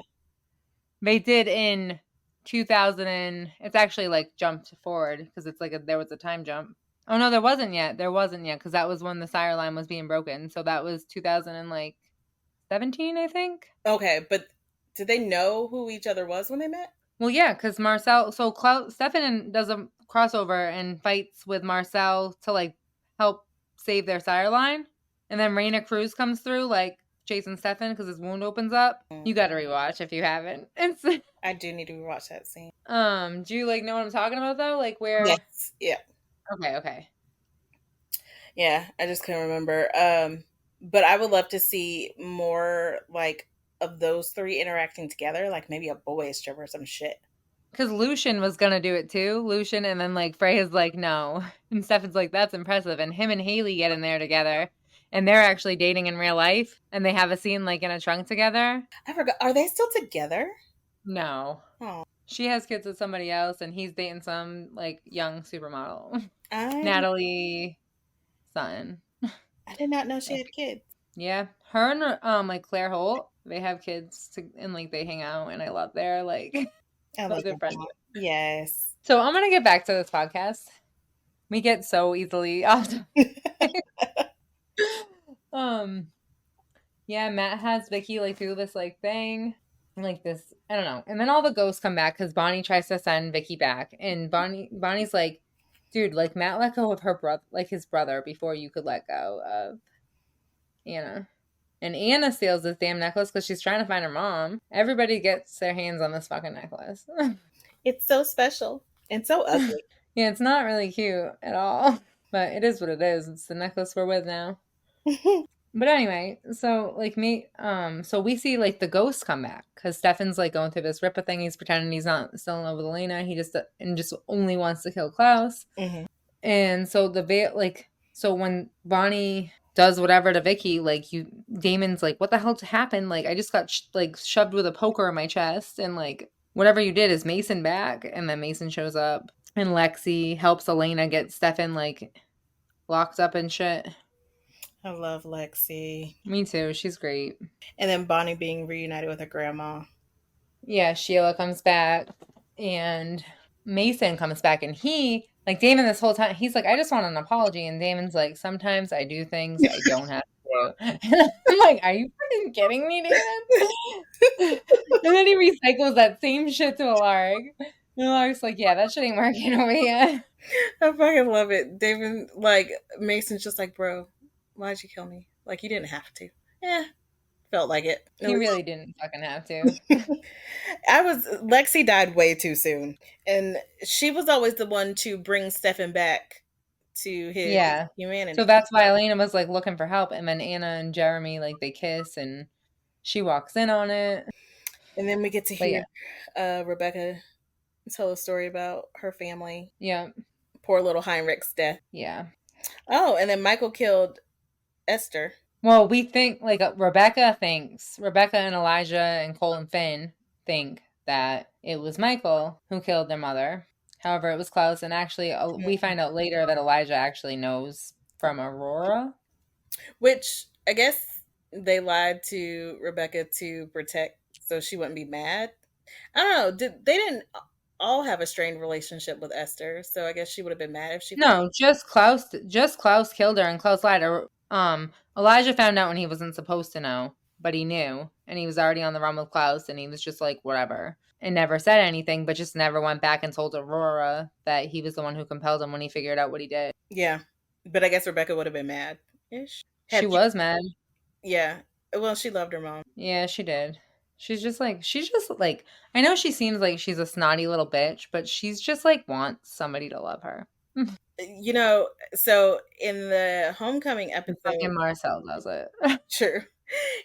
S1: They did in 2000 it's actually like jumped forward because it's like there was a time jump. Oh no, there wasn't yet because that was when the Sire line was being broken. So that was 2017, I think.
S3: Okay, but did they know who each other was when they met?
S1: Well, yeah, because Stefan does a crossover and fights with Marcel to like help save their Sire line, and then Raina Cruz comes through like chasing Stefan because his wound opens up. You got to rewatch if you haven't. It's
S3: I do need to rewatch that scene.
S1: do you like know what I'm talking about though? Like where?
S3: Yes. Yeah.
S1: Okay.
S3: Yeah, I just couldn't remember. But I would love to see more like of those three interacting together, like maybe a boys trip or some shit.
S1: Because Lucian was gonna do it too, Lucian, and then like Freya's like no, and Stefan's like that's impressive, and him and Haley get in there together, and they're actually dating in real life, and they have a scene like in a trunk together.
S3: I forgot. Are they still together?
S1: No,
S3: Oh,
S1: she has kids with somebody else, and he's dating some like young supermodel,
S3: I
S1: Natalie Sutton.
S3: I did not know she had kids.
S1: Yeah, her and like Claire Holt, they have kids and like they hang out, and I love their like
S3: I
S1: love
S3: like
S1: their
S3: that.
S1: friendship.
S3: Yes.
S1: So I'm gonna get back to this podcast. We get so easily off. Yeah, Matt has Vicky like do this like thing, like this. I don't know, and then all the ghosts come back because Bonnie tries to send Vicky back, and Bonnie's like, dude, like Matt let go of her brother, like his brother, before you could let go of Anna. And Anna steals this damn necklace because she's trying to find her mom. Everybody gets their hands on this fucking necklace.
S3: It's so special and so ugly.
S1: Yeah, it's not really cute at all, but it is what it is. It's the necklace we're with now. But anyway, so like so we see like the ghosts come back because Stefan's like going through this Ripper thing. He's pretending he's not still in love with Elena. He just only wants to kill Klaus.
S3: Mm-hmm.
S1: And so the veil, like, so when Bonnie does whatever to Vicky. Like Damon's like, what the hell happened? Like I just got like shoved with a poker in my chest, and like whatever you did is Mason back. And then Mason shows up, and Lexi helps Elena get Stefan like locked up and shit.
S3: I love Lexi.
S1: Me too. She's great.
S3: And then Bonnie being reunited with her grandma.
S1: Yeah, Sheila comes back, and Mason comes back, and he, like Damon this whole time, he's like, I just want an apology. And Damon's like, sometimes I do things I don't have to do. And I'm like, are you fucking kidding me, Damon? And then he recycles that same shit to Alaric. And Alaric's like, yeah, that shit ain't working over here.
S3: I fucking love it. David, like, Mason's just like, bro, why'd you kill me? Like, you didn't have to. Yeah, felt like it.
S1: He really didn't fucking have to.
S3: Lexi died way too soon. And she was always the one to bring Stefan back to his
S1: Yeah. So
S3: humanity.
S1: that's why Elena was like looking for help. And then Anna and Jeremy, like, they kiss, and she walks in on it.
S3: And then we get to
S1: But
S3: hear
S1: yeah.
S3: Rebecca tell a story about her family.
S1: Yeah.
S3: Poor little Heinrich's death.
S1: Yeah.
S3: Oh, and then Michael killed Esther.
S1: Well, we think, like, Rebecca and Elijah and Cole and Finn think that it was Michael who killed their mother. However, it was Klaus, and actually, we find out later that Elijah actually knows from Aurora.
S3: Which, I guess they lied to Rebecca to protect, so she wouldn't be mad. I don't know. They didn't all have a strained relationship with Esther, so I guess she would have been mad if she.
S1: No, just Klaus. Just Klaus killed her, and Klaus lied. Elijah found out when he wasn't supposed to know, but he knew, and he was already on the run with Klaus, and he was just like, whatever, and never said anything, but just never went back and told Aurora that he was the one who compelled him when he figured out what he did.
S3: Yeah, but I guess Rebecca would have been mad. Ish.
S1: She was mad.
S3: Yeah. Well, she loved her mom.
S1: Yeah, she did. She's just like, I know she seems like she's a snotty little bitch, but she's just like wants somebody to love her.
S3: You know, so in the homecoming episode,
S1: Fucking Marcel does it.
S3: True.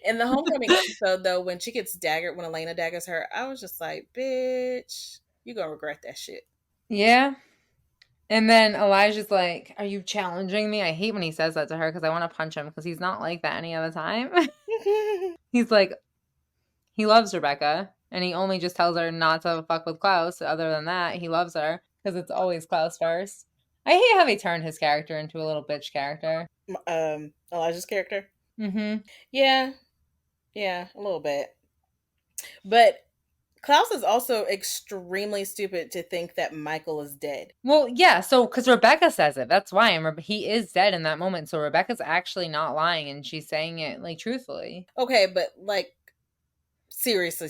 S3: In the homecoming episode, though, when she gets daggered, when Elena daggers her, I was just like, bitch, you gonna regret that shit.
S1: Yeah. And then Elijah's like, are you challenging me? I hate when he says that to her because I want to punch him because he's not like that any other time. He's like, he loves Rebecca, and he only just tells her not to fuck with Klaus. Other than that, he loves her because it's always Klaus first. I hate how they turned his character into a little bitch character.
S3: Elijah's character?
S1: Mm-hmm.
S3: Yeah. Yeah, a little bit. But Klaus is also extremely stupid to think that Michael is dead.
S1: Well, yeah, so because Rebecca says it, that's why. And he is dead in that moment, so Rebecca's actually not lying, and she's saying it, like, truthfully.
S3: Okay, but, like, seriously,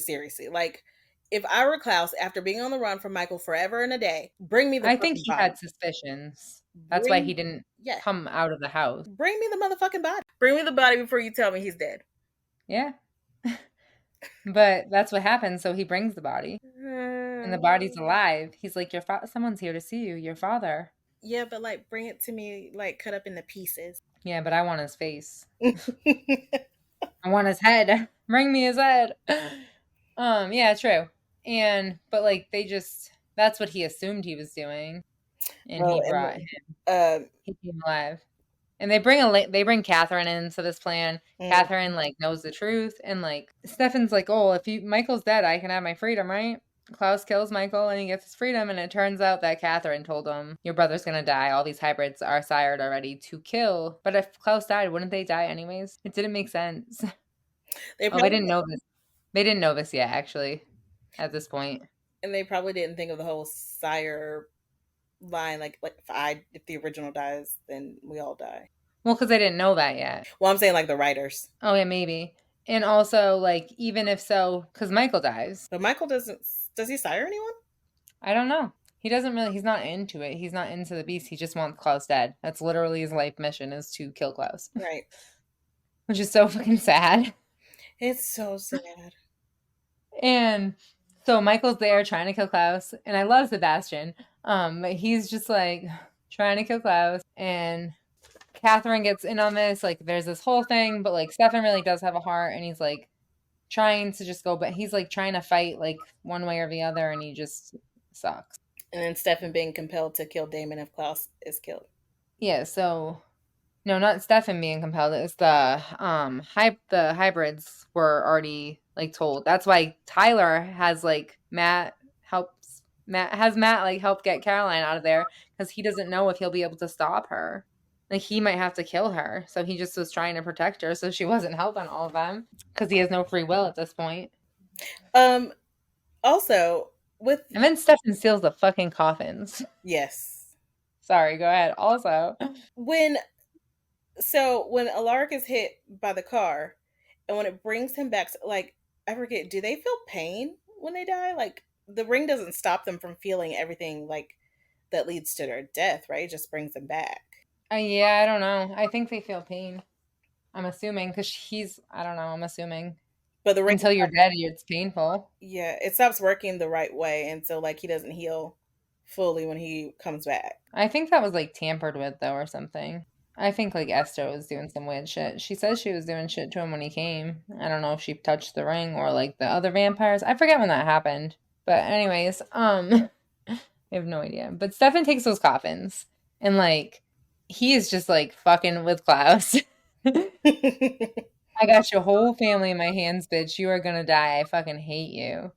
S3: like, if I were Klaus, after being on the run from Michael forever and a day, bring me the
S1: I think he
S3: body.
S1: had suspicions. That's why he didn't come out of the house.
S3: Bring me the motherfucking body. Bring me the body before you tell me he's dead.
S1: Yeah. But that's what happens, so he brings the body. And the body's alive. He's like, someone's here to see you, your father.
S3: Yeah, but, like, bring it to me, like, cut up into pieces.
S1: Yeah, but I want his face. I want his head. Bring me his head. Yeah, true. But like that's what he assumed he was doing. And he brought him. He came alive. And they bring Catherine into this plan. Catherine like knows the truth, and like Stefan's like, oh, if Michael's dead, I can have my freedom, right? Klaus kills Michael and he gets his freedom, and it turns out that Catherine told him, your brother's gonna die. All these hybrids are sired already to kill. But if Klaus died, wouldn't they die anyways? It didn't make sense. They didn't know this. They didn't know this yet, actually, at this point.
S3: And they probably didn't think of the whole sire line, like if the original dies, then we all die.
S1: Well, because they didn't know that yet.
S3: Well, I'm saying like the writers.
S1: Oh yeah, maybe. And also, like, even if so, because Michael dies.
S3: But Michael does he sire anyone?
S1: I don't know. He doesn't really, he's not into it. He's not into the beast. He just wants Klaus dead. That's literally his life mission, is to kill Klaus.
S3: Right.
S1: Which is so fucking sad.
S3: It's so sad.
S1: And so Michael's there trying to kill Klaus. And I love Sebastian. But he's just like trying to kill Klaus. And Catherine gets in on this. Like, there's this whole thing, but like Stefan really does have a heart, and he's like trying to just go, but he's like trying to fight like one way or the other, and he just sucks.
S3: And then Stefan being compelled to kill Damon if Klaus is killed.
S1: Yeah, so No, not Stefan being compelled. It's the hybrids were already like told. That's why Tyler has like Matt like help get Caroline out of there because he doesn't know if he'll be able to stop her. Like he might have to kill her. So he just was trying to protect her so she wasn't helping all of them because he has no free will at this point.
S3: Um Also, with
S1: And then Stefan steals the fucking coffins.
S3: yes.
S1: Sorry, go ahead. Also,
S3: When when Alaric is hit by the car and when it brings him back, like, I forget, do they feel pain when they die? Like, the ring doesn't stop them from feeling everything, like, that leads to their death, right? It just brings them back.
S1: yeah, I don't know. I think they feel pain. I'm assuming because I don't know, I'm assuming.
S3: But the ring,
S1: Until you're dead, it's painful.
S3: yeah, it stops working the right way. And so, like, he doesn't heal fully when he comes back.
S1: I think that was like tampered with though or something. I think like Esther was doing some weird shit. She says she was doing shit to him when he came. I don't know if she touched the ring or like the other vampires. I forget when that happened. But anyways, I have no idea. But Stefan takes those coffins and like he is just like fucking with Klaus. I got your whole family in my hands, bitch. You are gonna die. I fucking hate you.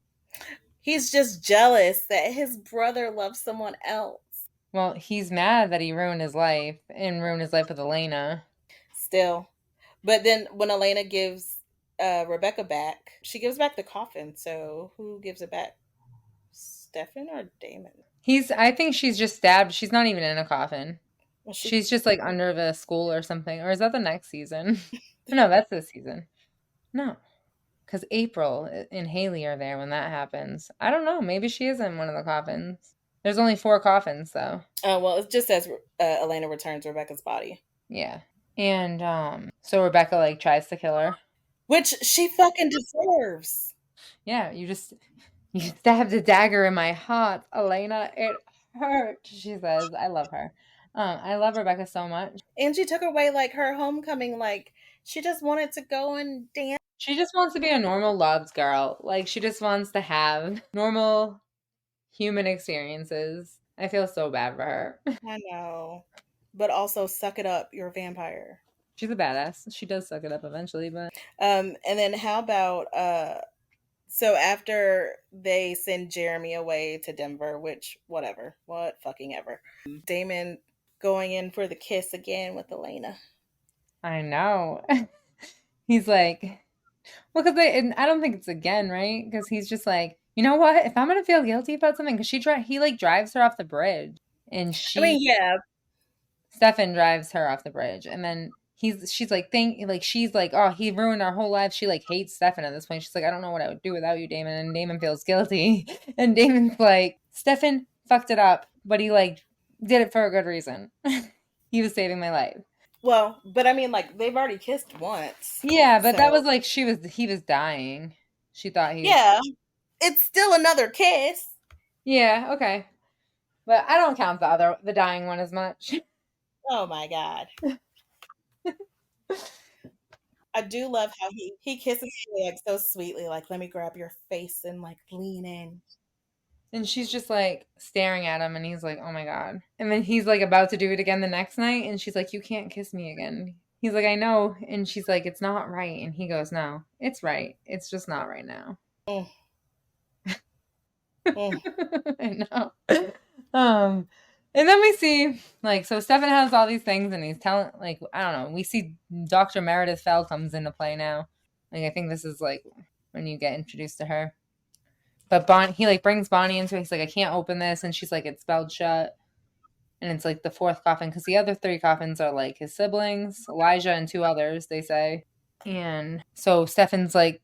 S3: He's just jealous that his brother loves someone else.
S1: Well, he's mad that he ruined his life and ruined his life with Elena.
S3: Still. But then when Elena gives Rebecca back, she gives back the coffin. So who gives it back? Stefan or Damon?
S1: I think she's just stabbed. She's not even in a coffin.
S3: Well, she
S1: She's just like under the school or something. Or is that the next season? No, that's this season. No, because April and Haley are there when that happens. I don't know. Maybe she is in one of the coffins. There's only 4 coffins though.
S3: well, it just says Elena returns Rebecca's body,
S1: Yeah. And so Rebecca like tries to kill her.
S3: which she fucking deserves.
S1: Yeah, you stabbed a dagger in my heart, Elena. It hurt, she says. I love her. I love Rebecca so much.
S3: And she took away like her homecoming. Like she just wanted to go and dance.
S1: She just wants to be a normal loved girl. Like she just wants to have normal human experiences. I feel so bad for her.
S3: I know, but also suck it up. You're a vampire.
S1: She's a badass. She does suck it up eventually, but
S3: And then how about so after they send Jeremy away to Denver, which whatever, what fucking ever. Damon going in for the kiss again with Elena.
S1: I know. He's like, well, because I don't think it's again, right? Because he's just like, you know what? If I'm gonna feel guilty about something, because he like drives her off the bridge, and
S3: I mean, yeah,
S1: Stefan drives her off the bridge, and then she's like, she's like, oh, he ruined our whole life. She like hates Stefan at this point. She's like, I don't know what I would do without you, Damon. And Damon feels guilty, and Damon's like, Stefan fucked it up, but he like did it for a good reason. He was saving my life.
S3: well, but I mean, like they've already kissed once,
S1: Yeah, but that
S3: so
S1: was like he was dying. She thought he was.
S3: yeah, it's still another kiss.
S1: Yeah, okay, but I don't count the dying one as much.
S3: Oh my god. I do love how he kisses her like so sweetly, like let me grab your face and like lean in.
S1: And she's just like staring at him, and he's like, oh my God. And then he's like about to do it again the next night, and she's like, you can't kiss me again. He's like, I know. And she's like, it's not right. And he goes, no, it's right. It's just not right now.
S3: Mm, mm.
S1: I know. And then we see, like, so Stefan has all these things, and he's telling, like, I don't know. We see Dr. Meredith Fell comes into play now. Like, I think this is like when you get introduced to her. But he like brings Bonnie into it. He's like, I can't open this, and she's like, it's spelled shut. And it's like the 4th coffin because the other 3 coffins are like his siblings, Elijah, and 2 others. They say, and so Stefan's like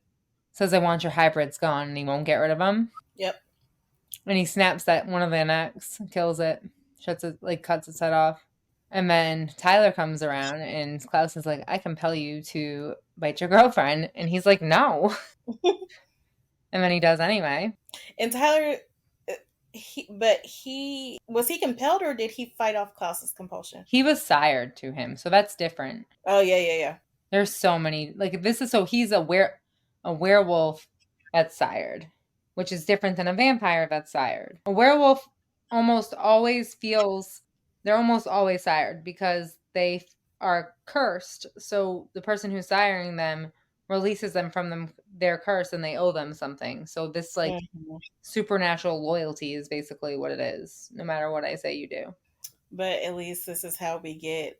S1: says, I want your hybrids gone, and he won't get rid of them.
S3: Yep.
S1: And he snaps that one of their necks, kills it, shuts it, like cuts its head off. And then Tyler comes around, and Klaus is like, I compel you to bite your girlfriend, and he's like, no. And then he does anyway.
S3: And Tyler, he was he compelled or did he fight off Klaus's compulsion?
S1: He was sired to him, so that's different.
S3: Oh yeah, yeah, yeah.
S1: There's so many like this is so he's a werewolf that's sired, which is different than a vampire that's sired. A werewolf almost always feels they're almost always sired because they are cursed. So the person who's siring them releases them from their curse and they owe them something. So this like
S3: Mhm.
S1: supernatural loyalty is basically what it is, no matter what I say you do.
S3: But at least this is how we get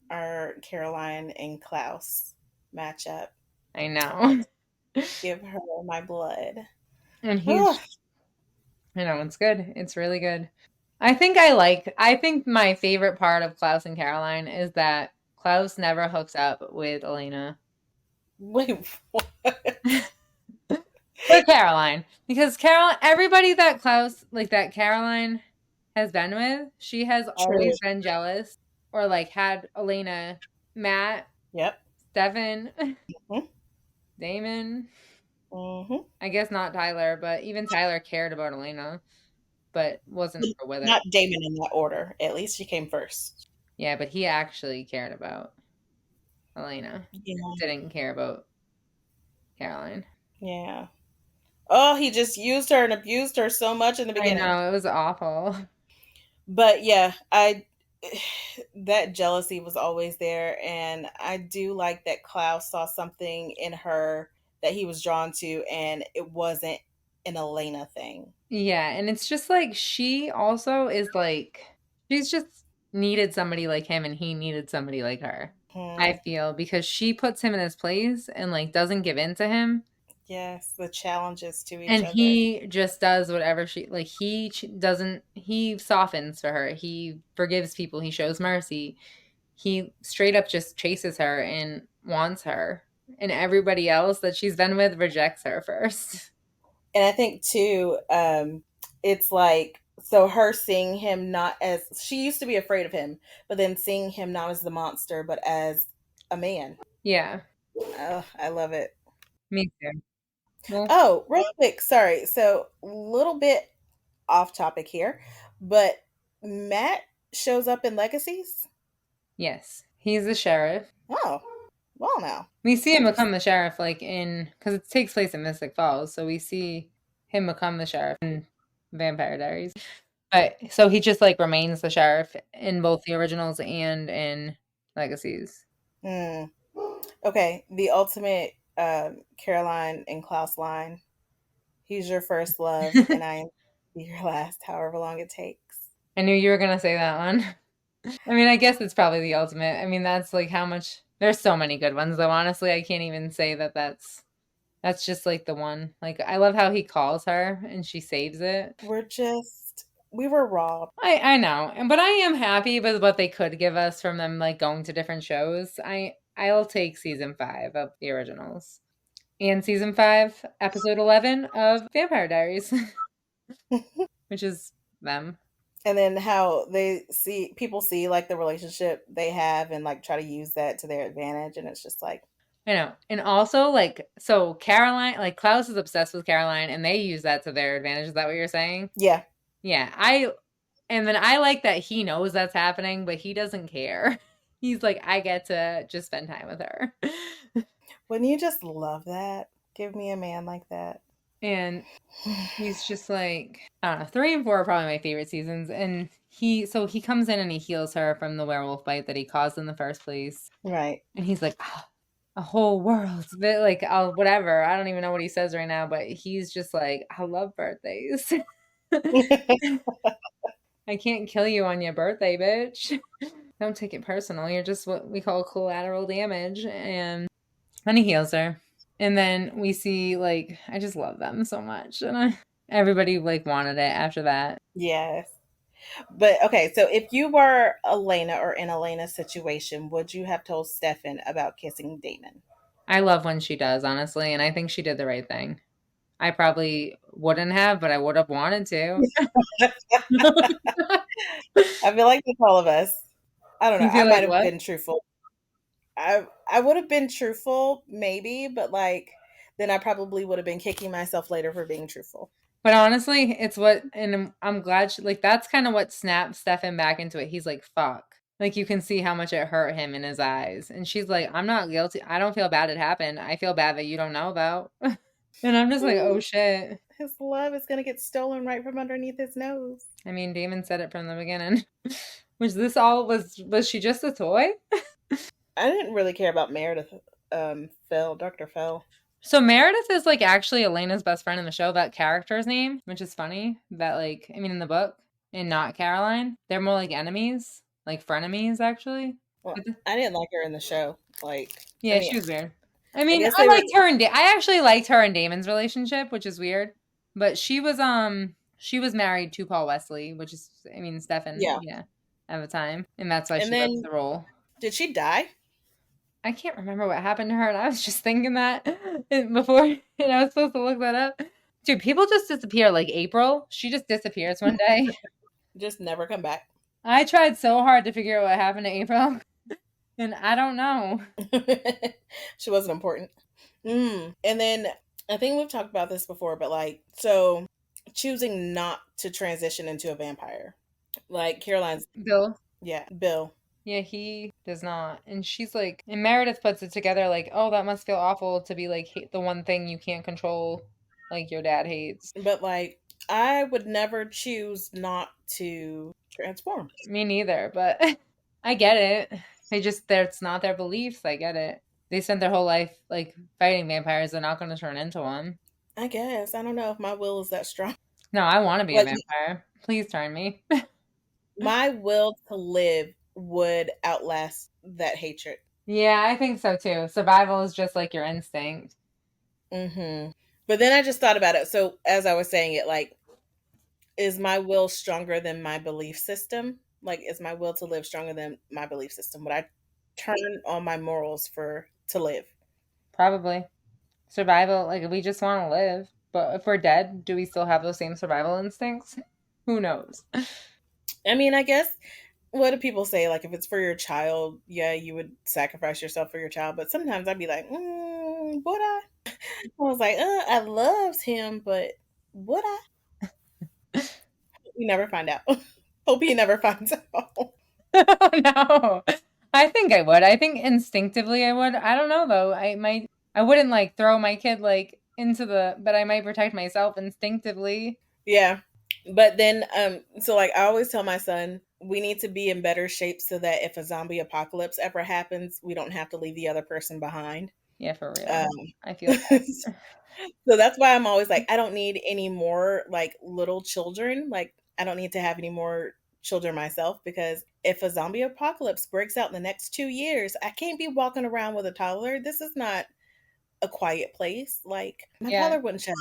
S3: our Caroline and Klaus matchup.
S1: I
S3: I'm like,
S1: know.
S3: give her my blood.
S1: And
S3: Ugh.
S1: he's, you know, it's good. It's really good. I think my favorite part of Klaus and Caroline is that Klaus never hooks up with Elena.
S3: Wait, what?
S1: For Caroline. Because Caroline, everybody that Klaus, like that Caroline has been with, she has
S3: True.
S1: always been jealous or like had Elena, Matt,
S3: Yep.
S1: Stefan,
S3: Hmm.
S1: Damon.
S3: Hmm.
S1: I guess not Tyler, but even Tyler cared about Elena, but wasn't with her.
S3: Not Damon in that order. At least she came first.
S1: Yeah, but he actually cared about Elena.
S3: Yeah.
S1: Didn't care about Caroline.
S3: Yeah. Oh, he just used her and abused her so much in the
S1: I
S3: beginning.
S1: know, it was awful.
S3: But yeah, I that jealousy was always there, and I do like that Klaus saw something in her that he was drawn to, and it wasn't an Elena thing.
S1: Yeah, and it's just like she also is like she's just needed somebody like him and he needed somebody like her. I
S3: Hmm.
S1: feel because she puts him in his place and like doesn't give in to him
S3: Yes, the challenges to each
S1: and
S3: other.
S1: he just does whatever she like doesn't he softens for her. He forgives people, he shows mercy. He straight up just chases her and wants her. And everybody else that she's been with rejects her first.
S3: And I think too, it's like so her seeing him not as she used to be afraid of him, but then seeing him not as the monster, but as a man.
S1: Yeah,
S3: Oh, I love it.
S1: me too. Well,
S3: Oh, real quick, sorry. So, a little bit off topic here, but Matt shows up in Legacies.
S1: yes, he's the sheriff.
S3: Oh, well, now
S1: We see him become
S3: interesting.
S1: the sheriff, like in because it takes place in Mystic Falls, so we see him become the sheriff in Vampire Diaries. But so he just like remains the sheriff in both the originals and in Legacies.
S3: Hmm. Okay, the ultimate Caroline and Klaus line. He's your first love, and I am your last, however long it takes.
S1: I knew you were gonna say that one. I mean, I guess it's probably the ultimate. I mean, that's like how much. There's so many good ones, though. Honestly, I can't even say that that's just like the one. Like I love how he calls her and she saves it.
S3: We were robbed.
S1: I know, but I am happy with what they could give us from them like going to different shows. I'll take season 5 of the originals and season 5, episode 11 of Vampire Diaries, which is them.
S3: And then how they see people see like the relationship they have and like try to use that to their advantage, and it's just like,
S1: I know, and also like so Caroline, like Klaus is obsessed with Caroline, and they use that to their advantage. Is that what you're saying?
S3: yeah.
S1: Yeah, and then I like that he knows that's happening, but he doesn't care. He's like, I get to just spend time with her.
S3: Wouldn't you just love that? Give me a man like that.
S1: And he's just like, I don't know, 3 and 4 are probably my favorite seasons. And he comes in and he heals her from the werewolf bite that he caused in the first place.
S3: Right.
S1: And he's like, "Ah, a whole world. But like, I'll, whatever. I don't even know what he says right now, but he's just like, I love birthdays. I can't kill you on your birthday, bitch. Don't take it personal. You're just what we call collateral damage. And then he heals her. And then we see, like, I just love them so much. And everybody, like, wanted it after that.
S3: Yes. But okay, so if you were Elena or in Elena's situation, would you have told Stefan about kissing Damon?
S1: I love when she does, honestly. And I think she did the right thing. I probably wouldn't have, but I would have wanted to.
S3: I feel like that's all of us. I don't know.
S1: You
S3: I
S1: feel like
S3: might have
S1: what?
S3: been truthful. I would have been truthful, maybe, but like then I probably would have been kicking myself later for being truthful.
S1: But honestly, it's what, and I'm glad she, like, that's kind of what snapped Stefan back into it. He's like, fuck. Like, you can see how much it hurt him in his eyes. And she's like, I'm not guilty. I don't feel bad it happened. I feel bad that you don't know about. And I'm just like, oh shit.
S3: His love is gonna get stolen right from underneath his nose.
S1: I mean, Damon said it from the beginning. Was this all, was she just a toy?
S3: I didn't really care about Meredith. Fell, Dr. Fell.
S1: So Meredith is like actually Elena's best friend in the show, that character's name, which is funny. That like, I mean, in the book, and not Caroline, they're more like enemies, like frenemies, actually.
S3: Well, I didn't like her in the show. Like, I
S1: Yeah,
S3: mean,
S1: she was weird. I
S3: I
S1: mean,
S3: guess
S1: I
S3: they were.
S1: liked her and I actually liked her and Damon's relationship, which is weird. But she was married to Paul Wesley, which is I mean Stefan,
S3: Yeah.
S1: yeah, at the time, and that's why
S3: And
S1: she wrote
S3: then,
S1: the role.
S3: did she die?
S1: I can't remember what happened to her, and I was just thinking that before, and I was supposed to look that up. Dude, people just disappear. Like April, she just disappears one day.
S3: Just never come back.
S1: I tried so hard to figure out what happened to April, and I don't know.
S3: She wasn't important. And then I think we've talked about this before, but like, so choosing not to transition into a vampire, like Caroline's,
S1: Bill.
S3: yeah, Bill.
S1: Yeah, he does not. And she's like, and Meredith puts it together like, oh, that must feel awful to be like the one thing you can't control, like your dad hates.
S3: But like, I would never choose not to transform.
S1: Me neither, but I get it. It's not their beliefs. I get it. They spent their whole life like fighting vampires. They're not going to turn into one.
S3: I guess. I don't know if my will is that strong.
S1: No, I want to be a
S3: Like,
S1: vampire. Please turn me.
S3: my will to live would outlast that hatred.
S1: Yeah, I think so too. Survival is just like your instinct.
S3: But then I just thought about it. So as I was saying it, like, is my will stronger than my belief system? Like, is my will to live stronger than my belief system? Would I turn on my morals for to live?
S1: Probably. Survival, like we just want to live. But if we're dead, do we still have those same survival instincts? Who knows?
S3: I mean, I guess what do people say? Like, if it's for your child, yeah, you would sacrifice yourself for your child. But sometimes I'd be like, would I? I was like, I loves him, but would I? We never find out. Hope he never finds out.
S1: Oh no. I think I would. I think instinctively I would. I don't know though. I wouldn't like throw my kid like into the but I might protect myself instinctively.
S3: Yeah. But then, so like I always tell my son, we need to be in better shape so that if a zombie apocalypse ever happens, we don't have to leave the other person behind.
S1: Yeah, for real. I feel
S3: Um,
S1: that.
S3: so that's why I'm always like, I don't need any more like little children. Like, I don't need to have any more children myself because if a zombie apocalypse breaks out in the next 2 years, I can't be walking around with a toddler. This is not a quiet place. Like, my
S1: Yeah.
S3: toddler wouldn't shut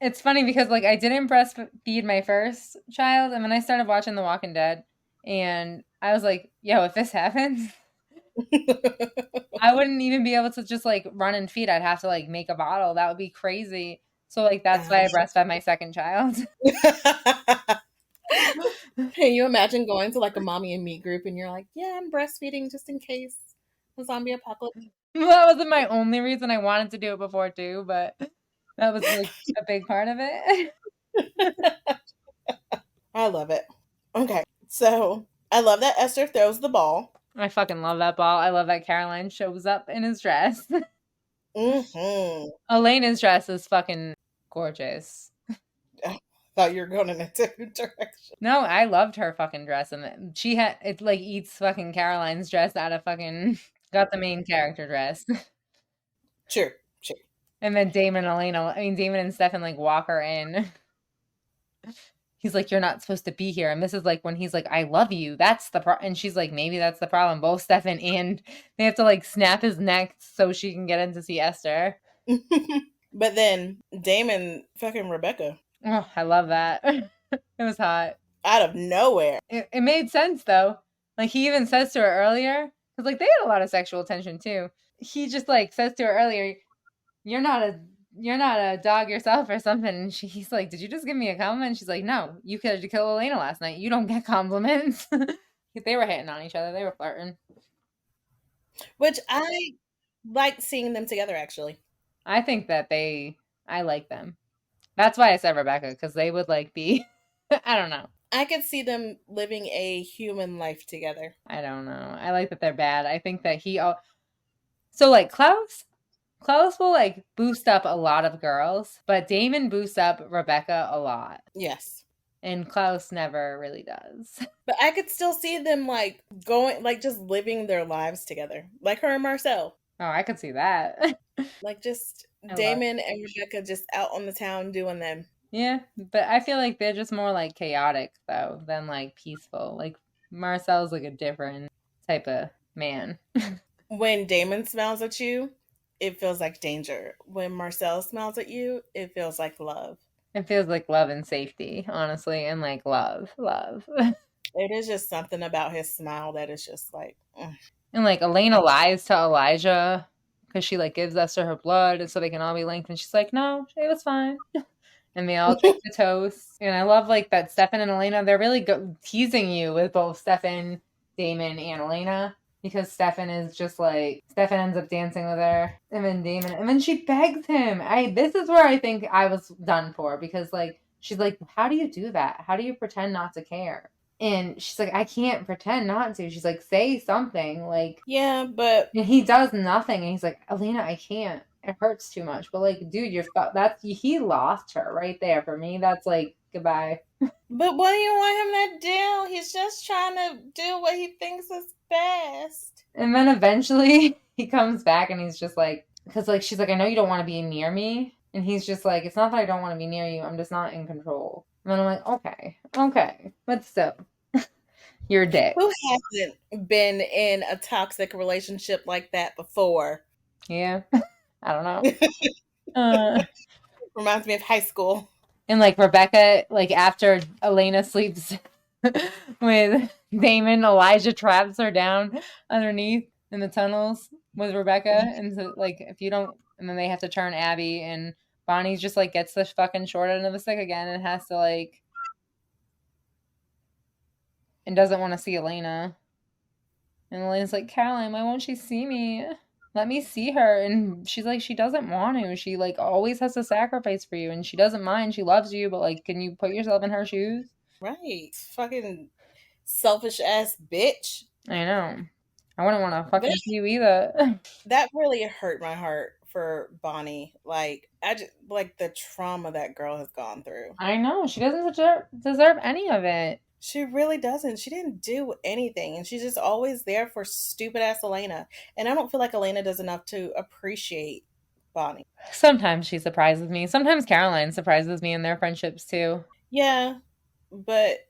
S1: It's funny because like I didn't breastfeed my first child and then I started watching The Walking Dead and I was like, yo, if this happens,
S3: up.
S1: I wouldn't even be able to just like run and feed. I'd have to like make a bottle. That would be crazy. So like that's why I breastfed my second child.
S3: Can you imagine going to like a mommy and me group and you're like, yeah, I'm breastfeeding just in case the zombie apocalypse?
S1: That wasn't my only reason I wanted to do it before too, but that was like a big part of it.
S3: I love it. Okay, so I love that Esther throws the ball.
S1: I fucking love that ball. I love that Caroline shows up in his dress.
S3: Mm-hmm.
S1: Elena's dress is fucking gorgeous.
S3: I thought you were going in a different direction.
S1: No, I loved her fucking dress, and she had it like eats fucking Caroline's dress out of fucking got the main character dress.
S3: Sure, sure.
S1: And then Damon and Stefan like walk her in. He's like, "You're not supposed to be here." And this is like when he's like, "I love you." That's the problem. And she's like, "Maybe that's the problem." Both Stefan and they have to like snap his neck so she can get in to see Esther.
S3: But then Damon fucking Rebecca
S1: Oh, I love that. It was hot.
S3: out of nowhere.
S1: It made sense though. Like he even says to her earlier, because like they had a lot of sexual tension too. He just like says to her earlier, "You're not a dog yourself or something." And he's like, "Did you just give me a compliment?" And she's like, "No, you could have killed Elena last night. You don't get compliments." They were hitting on each other. They were flirting.
S3: Which I like seeing them together actually.
S1: I think that I like them. That's why I said Rebecca, because they would like be, I don't know.
S3: I could see them living a human life together.
S1: I don't know. I like that they're bad. I think that so like Klaus will like boost up a lot of girls, but Damon boosts up Rebecca a lot.
S3: Yes.
S1: And Klaus never really does.
S3: But I could still see them like going, like just living their lives together, like her and Marcel.
S1: Oh, I could see that.
S3: Like just
S1: I love
S3: Damon and Rebecca just out on the town doing them.
S1: Yeah, but I feel like they're just more like chaotic though than like peaceful. Like Marcel's like a different type of man.
S3: When Damon smiles at you, it feels like danger. When Marcel smiles at you, it feels like love.
S1: It feels like love and safety, honestly, and like love, love.
S3: It is just something about his smile that is just like, mm.
S1: And like Elena lies to Elijah because she like gives Esther her blood and so they can all be linked. And she's like, no, it was fine. And they all drink the toast. And I love like that Stefan and Elena, they're really teasing you with both Stefan, Damon, and Elena. Because Stefan is just like Stefan ends up dancing with her, and then Damon, and then she begs him. This is where I think I was done for because like she's like, how do you do that? How do you pretend not to care? And she's like, I can't pretend not to. She's like, say something. Like,
S3: Yeah, but
S1: and he does nothing. And he's like, Elena, I can't. It hurts too much. But like, dude, he lost her right there. For me, that's like goodbye.
S3: what do you want him to do? He's just trying to do what he thinks is best.
S1: And then eventually he comes back and he's just like, because like she's like, I know you don't want to be near me. And he's just like, it's not that I don't want to be near you. I'm just not in control. And then I'm like, okay. But still, you're a dick.
S3: Who hasn't been in a toxic relationship like that before?
S1: Yeah. I don't know. Uh,
S3: Reminds me of high school.
S1: and like Rebecca, like after Elena sleeps with Damon, Elijah traps her down underneath in the tunnels with Rebecca. And so, like, if you don't, and then they have to turn Abby, and Bonnie just like gets the fucking short end of the stick again and has to like, and doesn't want to see Elena. And Elena's like, Caroline, why won't she see me? Let me see her. And she's like, she doesn't want to. She like always has to sacrifice for you, and she doesn't mind. She loves you, but like, can you put yourself in her shoes?
S3: Right. Fucking selfish ass bitch.
S1: I know. I wouldn't want to fucking see you either.
S3: That really hurt my heart for Bonnie. Like I just like the trauma that girl has gone through.
S1: I know. She doesn't deserve any of it.
S3: She really doesn't. She didn't do anything, and she's just always there for stupid ass Elena. And I don't feel like Elena does enough to appreciate Bonnie.
S1: Sometimes she surprises me. Sometimes Caroline surprises me in their friendships too.
S3: Yeah, but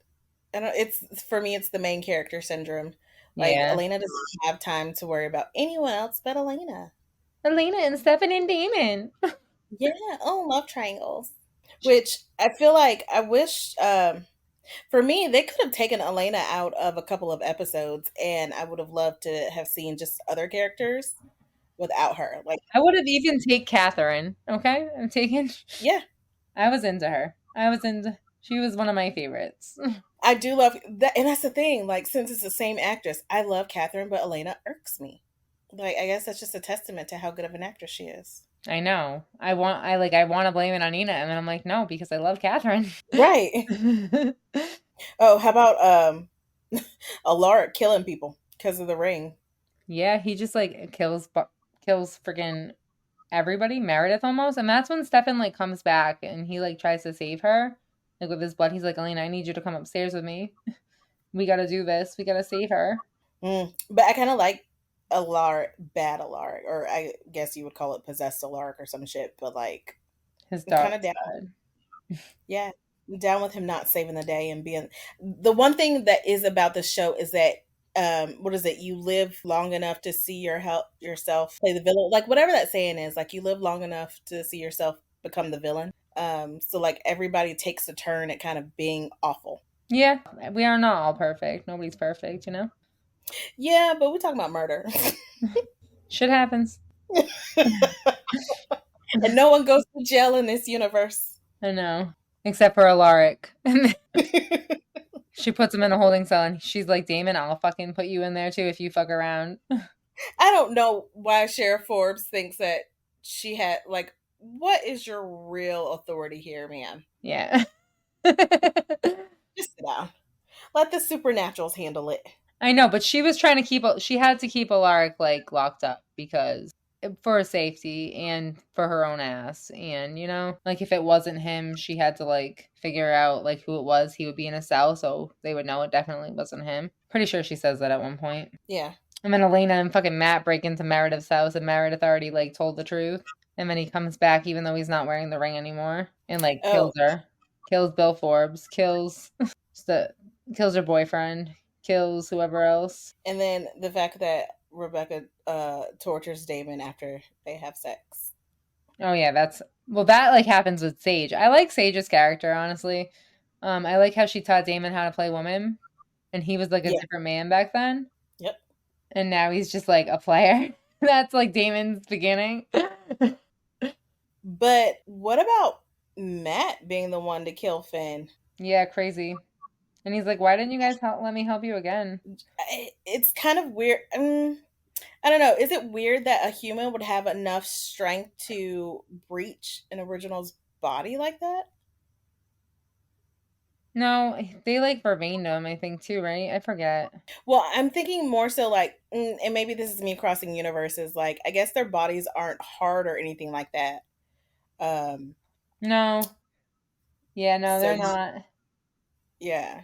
S3: I don't. It's for me. It's the main character syndrome. Like
S1: Yeah.
S3: Elena doesn't have time to worry about anyone else but Elena.
S1: Elena and Stefan and Damon.
S3: Yeah. Oh, love triangles. Which I feel like I wish. For me, they could have taken Elena out of a couple of episodes, and I would have loved to have seen just other characters without her. Like,
S1: I would have even taken Catherine. Okay, I'm taking.
S3: yeah,
S1: I was into her. She was one of my favorites.
S3: I do love that, and that's the thing. Like, since it's the same actress, I love Catherine, but Elena irks me. Like, I guess that's just a testament to how good of an actress she is.
S1: I know. I want to blame it on Nina, and then I'm like, no, because I love Catherine.
S3: Right. Oh, how about Alaric killing people because of the ring?
S1: Yeah, he just like kills freaking everybody, Meredith almost, and that's when Stefan like comes back and he like tries to save her, like with his blood. He's like, Elena, I need you to come upstairs with me. We got to do this. We got to save her.
S3: But I kind of like Alaric, bad Alaric, or I guess you would call it possessed Alaric or some shit. But like,
S1: His
S3: I'm kind
S1: dark
S3: of down.
S1: side.
S3: Yeah, down with him not saving the day and being the one thing that is about the show is that what is it? You live long enough to see yourself play the villain, like whatever that saying is. Like you live long enough to see yourself become the villain. So like everybody takes a turn at kind of being awful.
S1: Yeah, we are not all perfect. Nobody's perfect, you know?
S3: Yeah, but we're talking about murder.
S1: Shit happens.
S3: And no one goes to jail in this universe.
S1: I know. Except for Alaric. She puts him in a holding cell and she's like, Damon, I'll fucking put you in there too if you fuck around.
S3: I don't know why Sheriff Forbes thinks that she had, like, what is your real authority here, man?
S1: Yeah.
S3: Just sit down. Let the supernaturals handle it.
S1: I know, but she was trying to she had to keep Alaric like locked up because for safety and for her own ass. And, like if it wasn't him, she had to like figure out like who it was. He would be in a cell, so they would know it definitely wasn't him. Pretty sure she says that at one point.
S3: Yeah.
S1: And then Elena and fucking Matt break into Meredith's house, and Meredith already like told the truth. And then he comes back even though he's not wearing the ring anymore, and like kills
S3: Oh,
S1: her, kills Bill Forbes, kills the kills her boyfriend, kills whoever else.
S3: and then the fact that Rebecca tortures Damon after they have sex.
S1: Oh yeah, that like happens with Sage. I like Sage's character, honestly. I like how she taught Damon how to play woman, and he was like a
S3: Yeah.
S1: different man back then,
S3: Yep.
S1: and now he's just like a player. That's like Damon's beginning.
S3: But what about Matt being the one to kill Finn?
S1: Yeah, crazy. And he's like, "Why didn't you guys let me help you again?"
S3: It's kind of weird. I don't know. Is it weird that a human would have enough strength to breach an original's body like that?
S1: No, they like vervained him, I think too, right? I forget.
S3: Well, I'm thinking more so like, and maybe this is me crossing universes. Like, I guess their bodies aren't hard or anything like that. Um,
S1: No. Yeah, no,
S3: so
S1: they're
S3: you,
S1: not.
S3: yeah,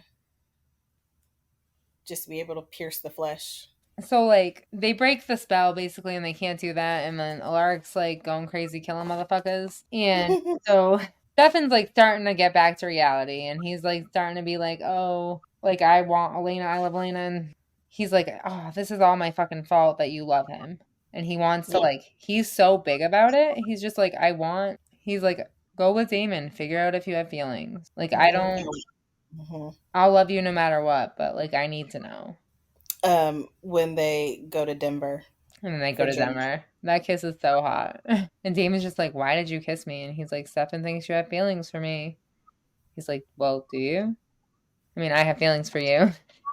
S3: just to be able to pierce the flesh.
S1: So like they break the spell basically, and they can't do that. And then Alaric's like going crazy, killing motherfuckers. And so Stefan's like starting to get back to reality, and he's like starting to be like, "Oh, like I want Elena, I love Elena." And he's like, "Oh, this is all my fucking fault that you love him." And he wants to
S3: Yeah.
S1: like, he's so big about it. He's just like, "I want." He's like, "Go with Damon, figure out if you have feelings. Like I
S3: Hmm.
S1: don't.
S3: Hmm.
S1: I'll love you no matter what, but like I need to know."
S3: When they go to Denver
S1: And then they go
S3: for
S1: to
S3: drinks.
S1: Denver. That kiss is so hot. And Damon's just like, "Why did you kiss me?" And he's like, "Stefan thinks you have feelings for me." He's like, "Well, do you?" I mean, I have feelings for you.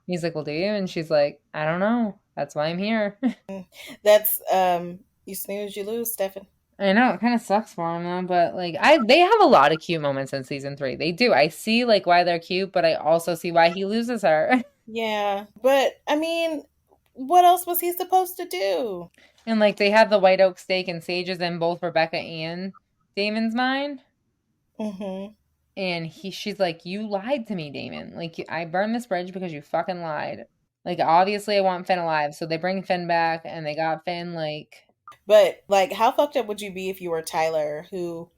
S1: He's like, "Well, do you?" And she's like, "I don't know. That's why I'm here."
S3: That's you snooze, you lose, Stefan.
S1: I know it kind of sucks for him though, but like they have a lot of cute moments in season 3. They do. I see like why they're cute, but I also see why he loses her.
S3: Yeah, but I mean, what else was he supposed to do?
S1: And like they have the white oak steak and Sage's in both Rebecca and Damon's mind.
S3: Hmm.
S1: And she's like, "You lied to me, Damon. Like, I burned this bridge because you fucking lied. Like, obviously, I want Finn alive." So they bring Finn back, and they got Finn, like,
S3: But like, how fucked up would you be if you were Tyler, who,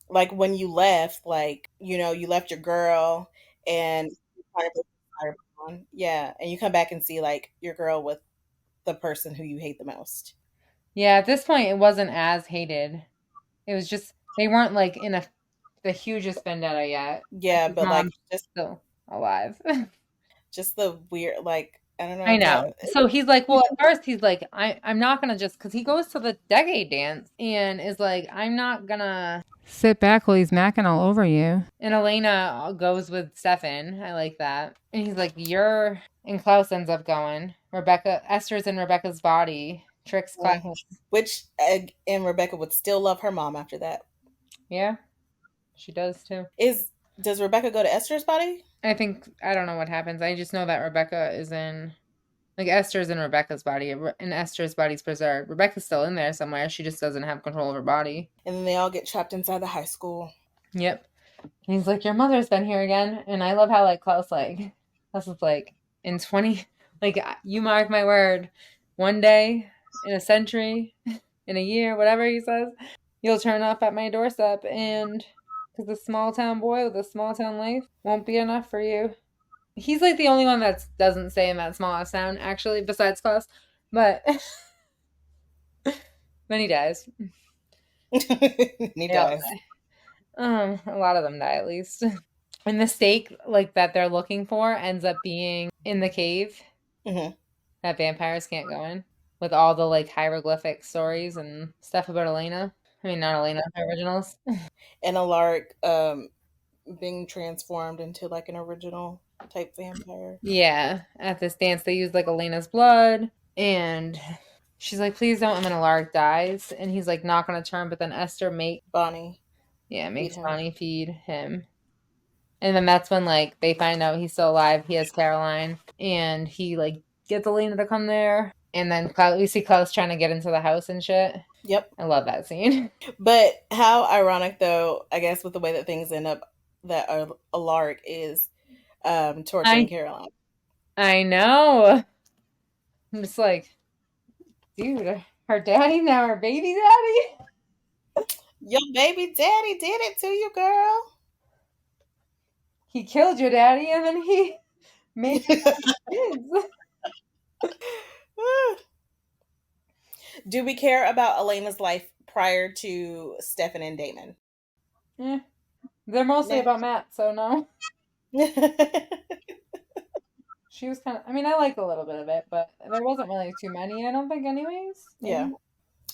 S3: like, when you left, like, you left your girl and yeah, and you come back and see like your girl with the person who you hate the most.
S1: yeah, at this point, it wasn't as hated. It was just, they weren't, like, in the hugest vendetta yet. And
S3: Yeah,
S1: his
S3: but like
S1: mom's still alive.
S3: just the weird, like, I don't
S1: I
S3: know
S1: know.
S3: the.
S1: So he's like, well, at first he's like, I'm not gonna just, because he goes to the decade dance and is like, "I'm not gonna sit back while he's macking all over you." And Elena goes with Stefan. I like that. And he's like, and Klaus ends up going. Esther's in Rebecca's body, tricks Klaus.
S3: Mhm. Which and Rebecca would still love her mom after that.
S1: Yeah, she does too.
S3: Is Does Rebecca go to Esther's body?
S1: I don't know what happens. I just know that Rebecca is in. Like Esther's in Rebecca's body, and Esther's body's preserved. Rebecca's still in there somewhere. She just doesn't have control of her body.
S3: And then they all get trapped inside the high school.
S1: Yep. And he's like, "Your mother's been here again." And I love how like Klaus is like, in 20, like you mark my word, one day, in a century, in a year, whatever he says, you'll turn up at my doorstep, and because a small town boy with a small town life won't be enough for you. He's like the only one that doesn't stay in that small town, actually, besides Klaus. But then he dies.
S3: He
S1: They all
S3: does.
S1: die. A lot of them die at least. And the stake like that they're looking for ends up being in the cave
S3: Hmm.
S1: that vampires can't go in, with all the like hieroglyphic stories and stuff about Elena. I mean, not Elena, the originals.
S3: And Alaric being transformed into like an original type vampire.
S1: Yeah, at this dance they use like Elena's blood, and she's like, "Please don't." And then Alaric dies, and he's like not gonna turn, but then Esther
S3: Bonnie feed
S1: makes
S3: him.
S1: Bonnie feed him. And then that's when like they find out he's still alive. He has Caroline, and he like gets Elena to come there. And then we see Klaus trying to get into the house and shit.
S3: Yep.
S1: I love that scene.
S3: But how ironic, though, I guess, with the way that things end up, that Alaric is torturing
S1: I
S3: Caroline.
S1: I know. I'm just like, dude, her daddy now her baby daddy.
S3: Your baby daddy did it to you, girl.
S1: He killed your daddy and then he made kids.
S3: Do we care about Elena's life prior to Stefan and Damon?
S1: Yeah, they're mostly
S3: Nah.
S1: about Matt, so no. She was kind of. I mean, I like a little bit of it, but there wasn't really too many. I don't think, anyways.
S3: Yeah.
S1: Maybe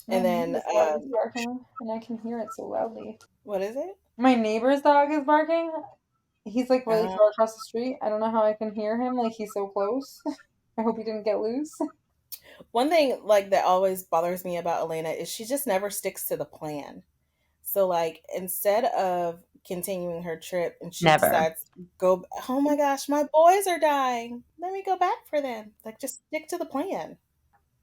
S1: my
S3: And then,
S1: neighbor's dog is barking, and I can hear it so loudly.
S3: what is it?
S1: My neighbor's dog is barking. He's like really
S3: Uh,
S1: far across the street. I don't know how I can hear him. Like he's so close. I hope he didn't get loose.
S3: One thing like that always bothers me about Elena is she just never sticks to the plan. So like instead of continuing her trip and she
S1: Never.
S3: decides to go, oh my gosh, my boys are dying. Let me go back for them. Like just stick to the plan.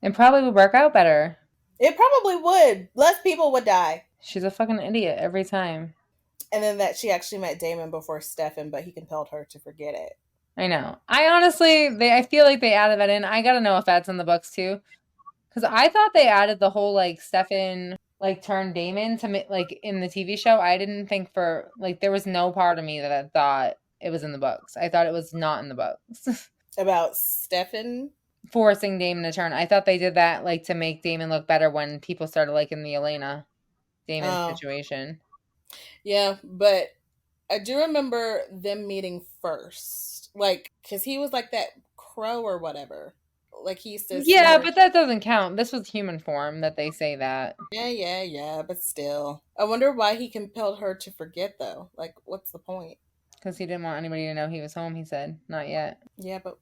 S1: It probably would work out better.
S3: It probably would. Less people would die.
S1: She's a fucking idiot every time.
S3: And then that she actually met Damon before Stefan, but he compelled her to forget it.
S1: I know. I honestly, I feel like they added that in. I gotta know if that's in the books too, because I thought they added the whole like Stefan like turned Damon to like in the TV show. I didn't think for like there was no part of me that I thought it was in the books. I thought it was not in the books.
S3: About Stefan?
S1: Forcing Damon to turn. I thought they did that like to make Damon look better when people started liking the Elena Damon
S3: Oh.
S1: situation.
S3: Yeah, but I do remember them meeting first. Like, because he was like that crow or whatever. Like, he used to
S1: Yeah,
S3: snort.
S1: but that doesn't count. This was human form that they say that.
S3: Yeah, but still. I wonder why he compelled her to forget, though. Like, what's the point?
S1: Because he didn't want anybody to know he was home, he said. Not yet.
S3: Yeah, but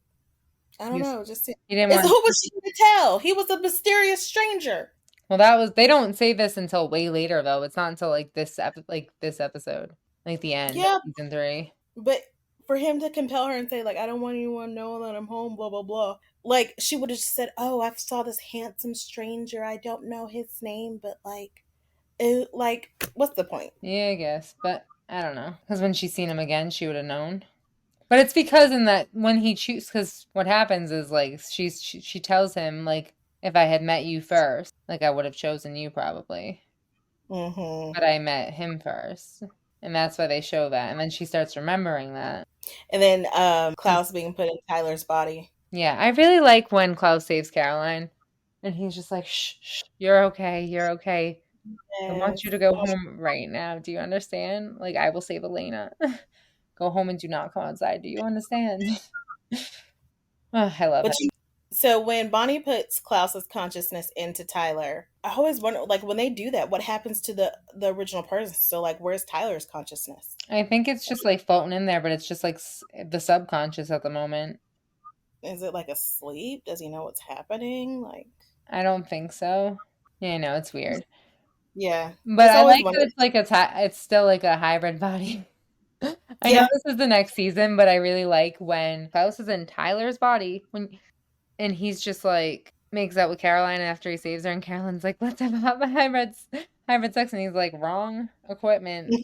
S3: I
S1: He,
S3: don't know. Just
S1: he didn't
S3: it's
S1: want.
S3: who was she to tell? He was a mysterious stranger.
S1: Well, that was. They don't say this until way later, though. It's not until like this episode, like the end of
S3: Yeah,
S1: season 3.
S3: but for him to compel her and say, like, I don't want anyone to know that I'm home, blah, blah, blah. Like, she would have just said, oh, I saw this handsome stranger. I don't know his name, but like, what's the point?
S1: Yeah, I guess, but I don't know. Because when she seen him again, she would have known. But it's because in that when he chooses, because what happens is like she tells him like if I had met you first, like I would have chosen you probably,
S3: Mm-hmm.
S1: but I met him first, and that's why they show that, and then she starts remembering that.
S3: And then Klaus being put in Tyler's body.
S1: Yeah, I really like when Klaus saves Caroline, and he's just like, shh, shh, you're okay, you're okay. I want
S3: Yes.
S1: you to go home right now. Do you understand? Like I will save Elena. Go home and do not come outside. Do you understand? Oh, I love
S3: But
S1: it.
S3: so when Bonnie puts Klaus's consciousness into Tyler, I always wonder, like, when they do that, what happens to the original person? So, like, where's Tyler's consciousness?
S1: I think it's just like floating in there, but it's just like the subconscious at the moment.
S3: Is it like asleep? Does he know what's happening? Like,
S1: I don't think so. Yeah, I know it's weird,
S3: yeah,
S1: but
S3: just
S1: I
S3: always
S1: like that
S3: wondered.
S1: it's like it's still like a hybrid body. I know
S3: Yeah.
S1: this is the next season, but I really like when Klaus is in Tyler's body and he's just like makes out with Caroline after he saves her, and Caroline's like, "Let's have a hybrid sex," and he's like, "Wrong equipment."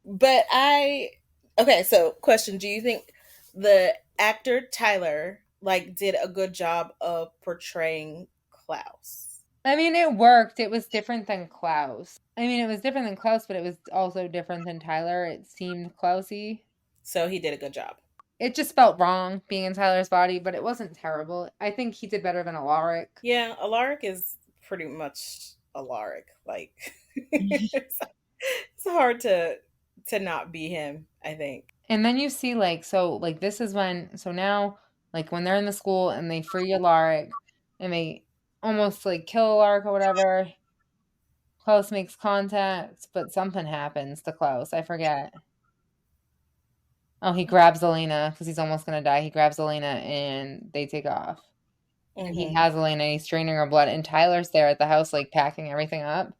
S3: But okay, so question, do you think the actor Tyler like did a good job of portraying Klaus?
S1: I mean, it worked. It was different than Klaus. I mean, it was different than Klaus, but it was also different than Tyler. It seemed Klausy.
S3: So he did a good job.
S1: It just felt wrong being in Tyler's body, but it wasn't terrible. I think he did better than Alaric.
S3: Yeah, Alaric is pretty much Alaric. Like it's hard to not be him, I think.
S1: And then you see like this is when now like when they're in the school and they free Alaric and they almost like kill Alaric or whatever. Klaus makes contact, but something happens to Klaus. I forget. Oh, he grabs Elena because he's almost gonna die. He grabs Elena and they take off. And he
S3: Hmm.
S1: has Elena. He's draining her blood, and Tyler's there at the house, like packing everything up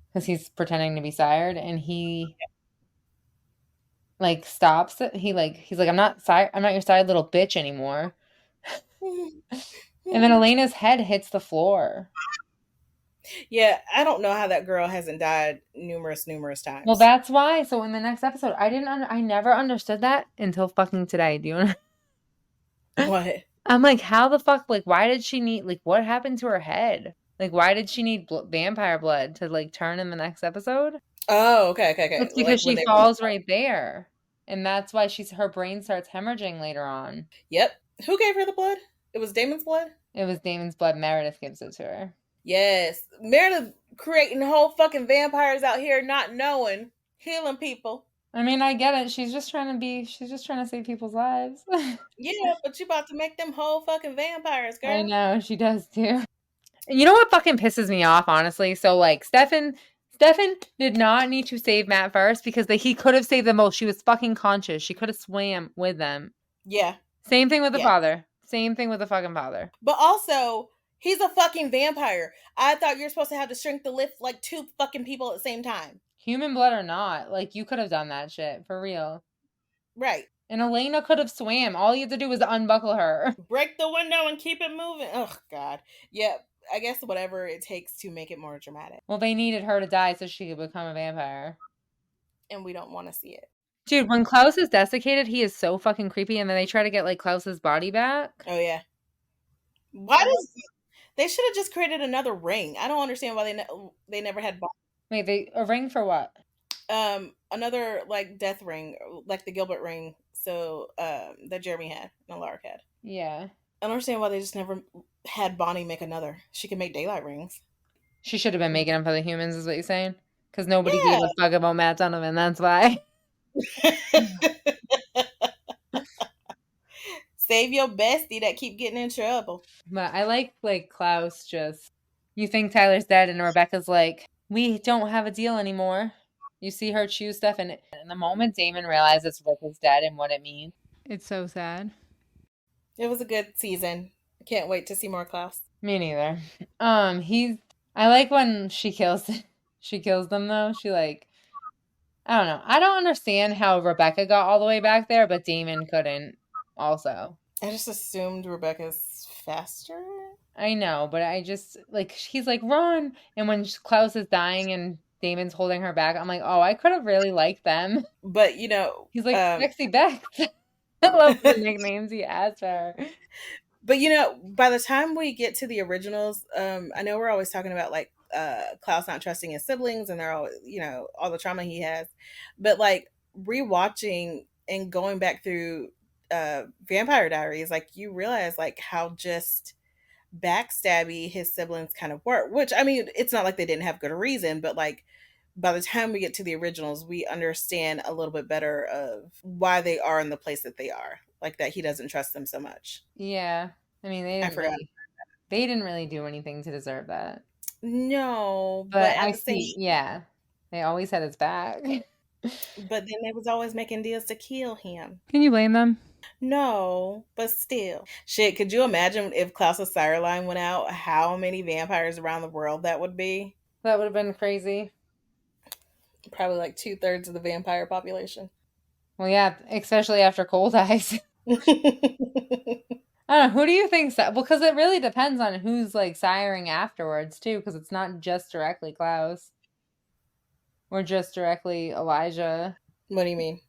S1: because he's pretending to be sired. And he like stops it. He's like, I'm not your sired little bitch anymore. And then Elena's head hits the floor.
S3: Yeah, I don't know how that girl hasn't died numerous
S1: Well,
S3: times.
S1: that's why. So in the next episode, I never understood that until fucking today. Do you know?
S3: What?
S1: I'm like, how the fuck? Like, why did she need? Like, what happened to her head? Like, why did she need vampire blood to like turn in the next episode?
S3: Oh, okay.
S1: It's because
S3: Like when
S1: she
S3: they
S1: falls right there, and that's why her brain starts hemorrhaging later on.
S3: Yep. Who gave her the blood? It was Damon's blood?
S1: It was Damon's blood. Meredith gives it to her.
S3: Yes. Meredith creating whole fucking vampires out here not knowing, healing people.
S1: I mean, I get it. She's just trying to save people's lives.
S3: Yeah, but you about to make them whole fucking vampires,
S1: I
S3: girl.
S1: know, she does too. And you know what fucking pisses me off, honestly? So like Stefan did not need to save Matt first because he could have saved them both. She was fucking conscious. She could have swam with them.
S3: Yeah.
S1: Same thing with the
S3: Yeah.
S1: father. Same thing with the fucking father.
S3: But also, he's a fucking vampire. I thought you're supposed to have the strength to lift like two fucking people at the same time.
S1: Human blood or not, like you could have done that shit for real.
S3: Right.
S1: And Elena could have swam. All you had to do was unbuckle her.
S3: Break the window and keep it moving. Oh God. Yeah. I guess whatever it takes to make it more dramatic.
S1: Well, they needed her to die so she could become a vampire.
S3: And we don't want to see it.
S1: Dude, when Klaus is desiccated, he is so fucking creepy, and then they try to get like Klaus's body back.
S3: Oh yeah. Why does they should have just created another ring? I don't understand why they never had
S1: Wait, a ring for what?
S3: another like death ring, like the Gilbert ring. So that Jeremy had and Lark had.
S1: Yeah.
S3: I don't understand why they just never had Bonnie make another. She can make daylight rings.
S1: She should have been making them for the humans, is what you're saying? Because nobody gave
S3: Yeah.
S1: a fuck about Matt Donovan, that's why.
S3: Save your bestie that keep getting in trouble.
S1: But I like Klaus just, you think Tyler's dead, and Rebecca's like, we don't have a deal anymore. You see her choose stuff, and in the moment Damon realizes Rebecca's dead and what it means. It's so sad.
S3: It was a good season. I can't wait to see more Klaus.
S1: Me neither. I like when she kills them though. She like, I don't know. I don't understand how Rebecca got all the way back there, but Damon couldn't also.
S3: I just assumed Rebecca's faster.
S1: I know, but I just like he's like run, and when Klaus is dying and Damon's holding her back, I'm like, oh, I could have really liked them.
S3: But
S1: He's like sexy Bex. I love the nicknames he has for her.
S3: But by the time we get to the originals, I know we're always talking about like Klaus not trusting his siblings and they're all all the trauma he has. But like rewatching and going back through Vampire Diaries, like you realize like how just backstabby his siblings kind of were. Which I mean, it's not like they didn't have good reason, but like by the time we get to the originals, we understand a little bit better of why they are in the place that they are. Like that he doesn't trust them so much.
S1: Yeah. I mean, they didn't really do anything to deserve that.
S3: No,
S1: But
S3: but
S1: I
S3: at the same
S1: see, yeah. They always had his back.
S3: but then they was always making deals to kill him.
S1: Can you blame them?
S3: No, but still. Shit, could you imagine if Klaus's siren line went out, how many vampires around the world that would be?
S1: That would have been crazy.
S3: Probably like 2/3 of the vampire population.
S1: Well, yeah, especially after Cole dies. I don't know. Who do you think's that? Well, because it really depends on who's like siring afterwards too, because it's not just directly Klaus or just directly Elijah.
S3: What do you mean?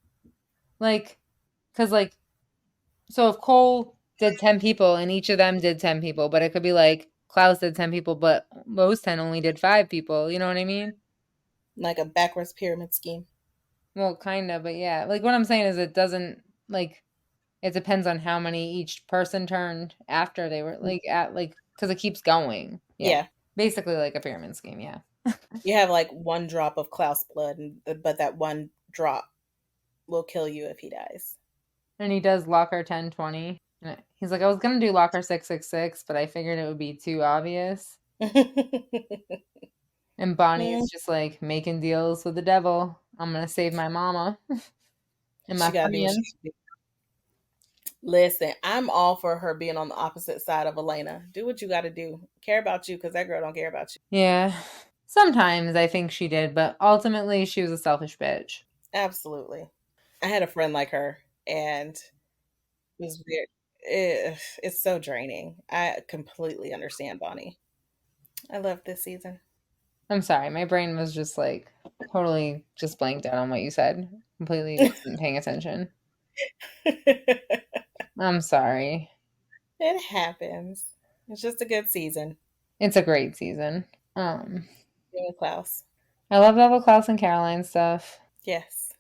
S1: Like, because like, so if Cole did 10 people and each of them did 10 people, but it could be like Klaus did 10 people, but those 10 only did 5 people. You know what I mean?
S3: Like a backwards pyramid scheme.
S1: Well, kind of, but yeah. Like what I'm saying is it doesn't like it depends on how many each person turned after they were like at like because it keeps going.
S3: Yeah.
S1: Basically like a pyramid scheme, yeah.
S3: You have like one drop of Klaus blood, but that one drop will kill you if he dies.
S1: And he does locker 1020. He's like, I was gonna do locker 666, but I figured it would be too obvious. And Bonnie is just like making deals with the devil. I'm gonna save my mama and my friends.
S3: Listen, I'm all for her being on the opposite side of Elena. Do what you got to do. Care about you because that girl don't care about you.
S1: Yeah. Sometimes I think she did, but ultimately she was a selfish bitch.
S3: Absolutely. I had a friend like her, and it was weird. it's so draining. I completely understand Bonnie. I love this season.
S1: I'm sorry, my brain was just like totally just blanked out on what you said. Completely wasn't paying attention.
S3: It
S1: I'm sorry.
S3: happens. It's just a good season.
S1: It's a great season. Um,
S3: Jimmy Klaus.
S1: I love all the Klaus and Caroline stuff.
S3: Yes.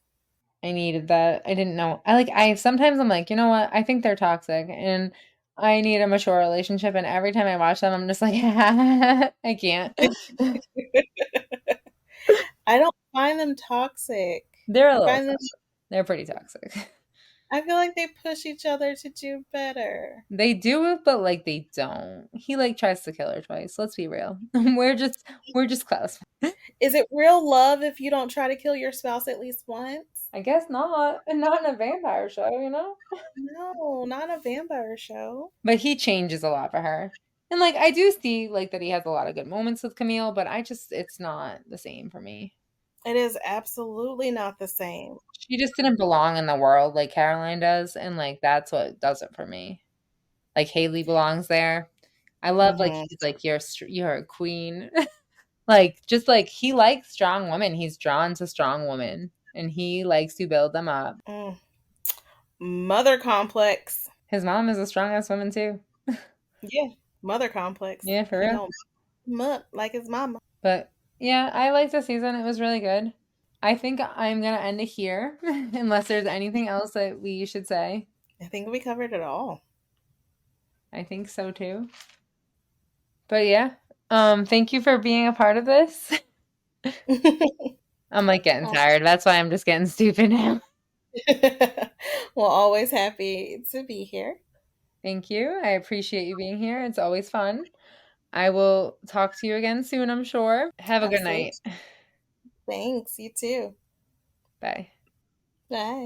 S1: I needed that. I didn't know. I sometimes I'm like, you know what? I think they're toxic and I need a mature relationship and every time I watch them I'm just like I can't.
S3: I don't find them toxic.
S1: They're a
S3: I
S1: little
S3: find them
S1: toxic. They're pretty toxic.
S3: I feel like they push each other to do better.
S1: They do it, but like they don't. He like tries to kill her twice. Let's be real. We're just close.
S3: Is it real love if you don't try to kill your spouse at least once?
S1: I guess not. Not in a vampire show, you know?
S3: No, not a vampire show.
S1: But he changes a lot for her. And like I do see like that he has a lot of good moments with Camille, but it's not the same for me.
S3: It is absolutely not the same.
S1: She just didn't belong in the world like Caroline does, and like that's what does it for me. Like Haley belongs there. I love like
S3: Hmm.
S1: he's like you're a queen. Like just like he likes strong women. He's drawn to strong women and he likes to build them up.
S3: Mm. Mother complex.
S1: His mom is a strong ass woman too.
S3: Yeah, mother complex.
S1: Yeah, for
S3: He
S1: real.
S3: don't mutt like his mama.
S1: But yeah, I liked the season. It was really good. I think I'm gonna end it here unless there's anything else that we should say.
S3: I think we covered it all.
S1: I think so too. But yeah, thank you for being a part of this. I'm like getting tired. That's why I'm just getting stupid now.
S3: Well, always happy to be here.
S1: Thank you. I appreciate you being here. It's always fun. I will talk to you again soon, I'm sure. Have a good
S3: Absolutely.
S1: night.
S3: Thanks. You too.
S1: Bye.
S3: Bye.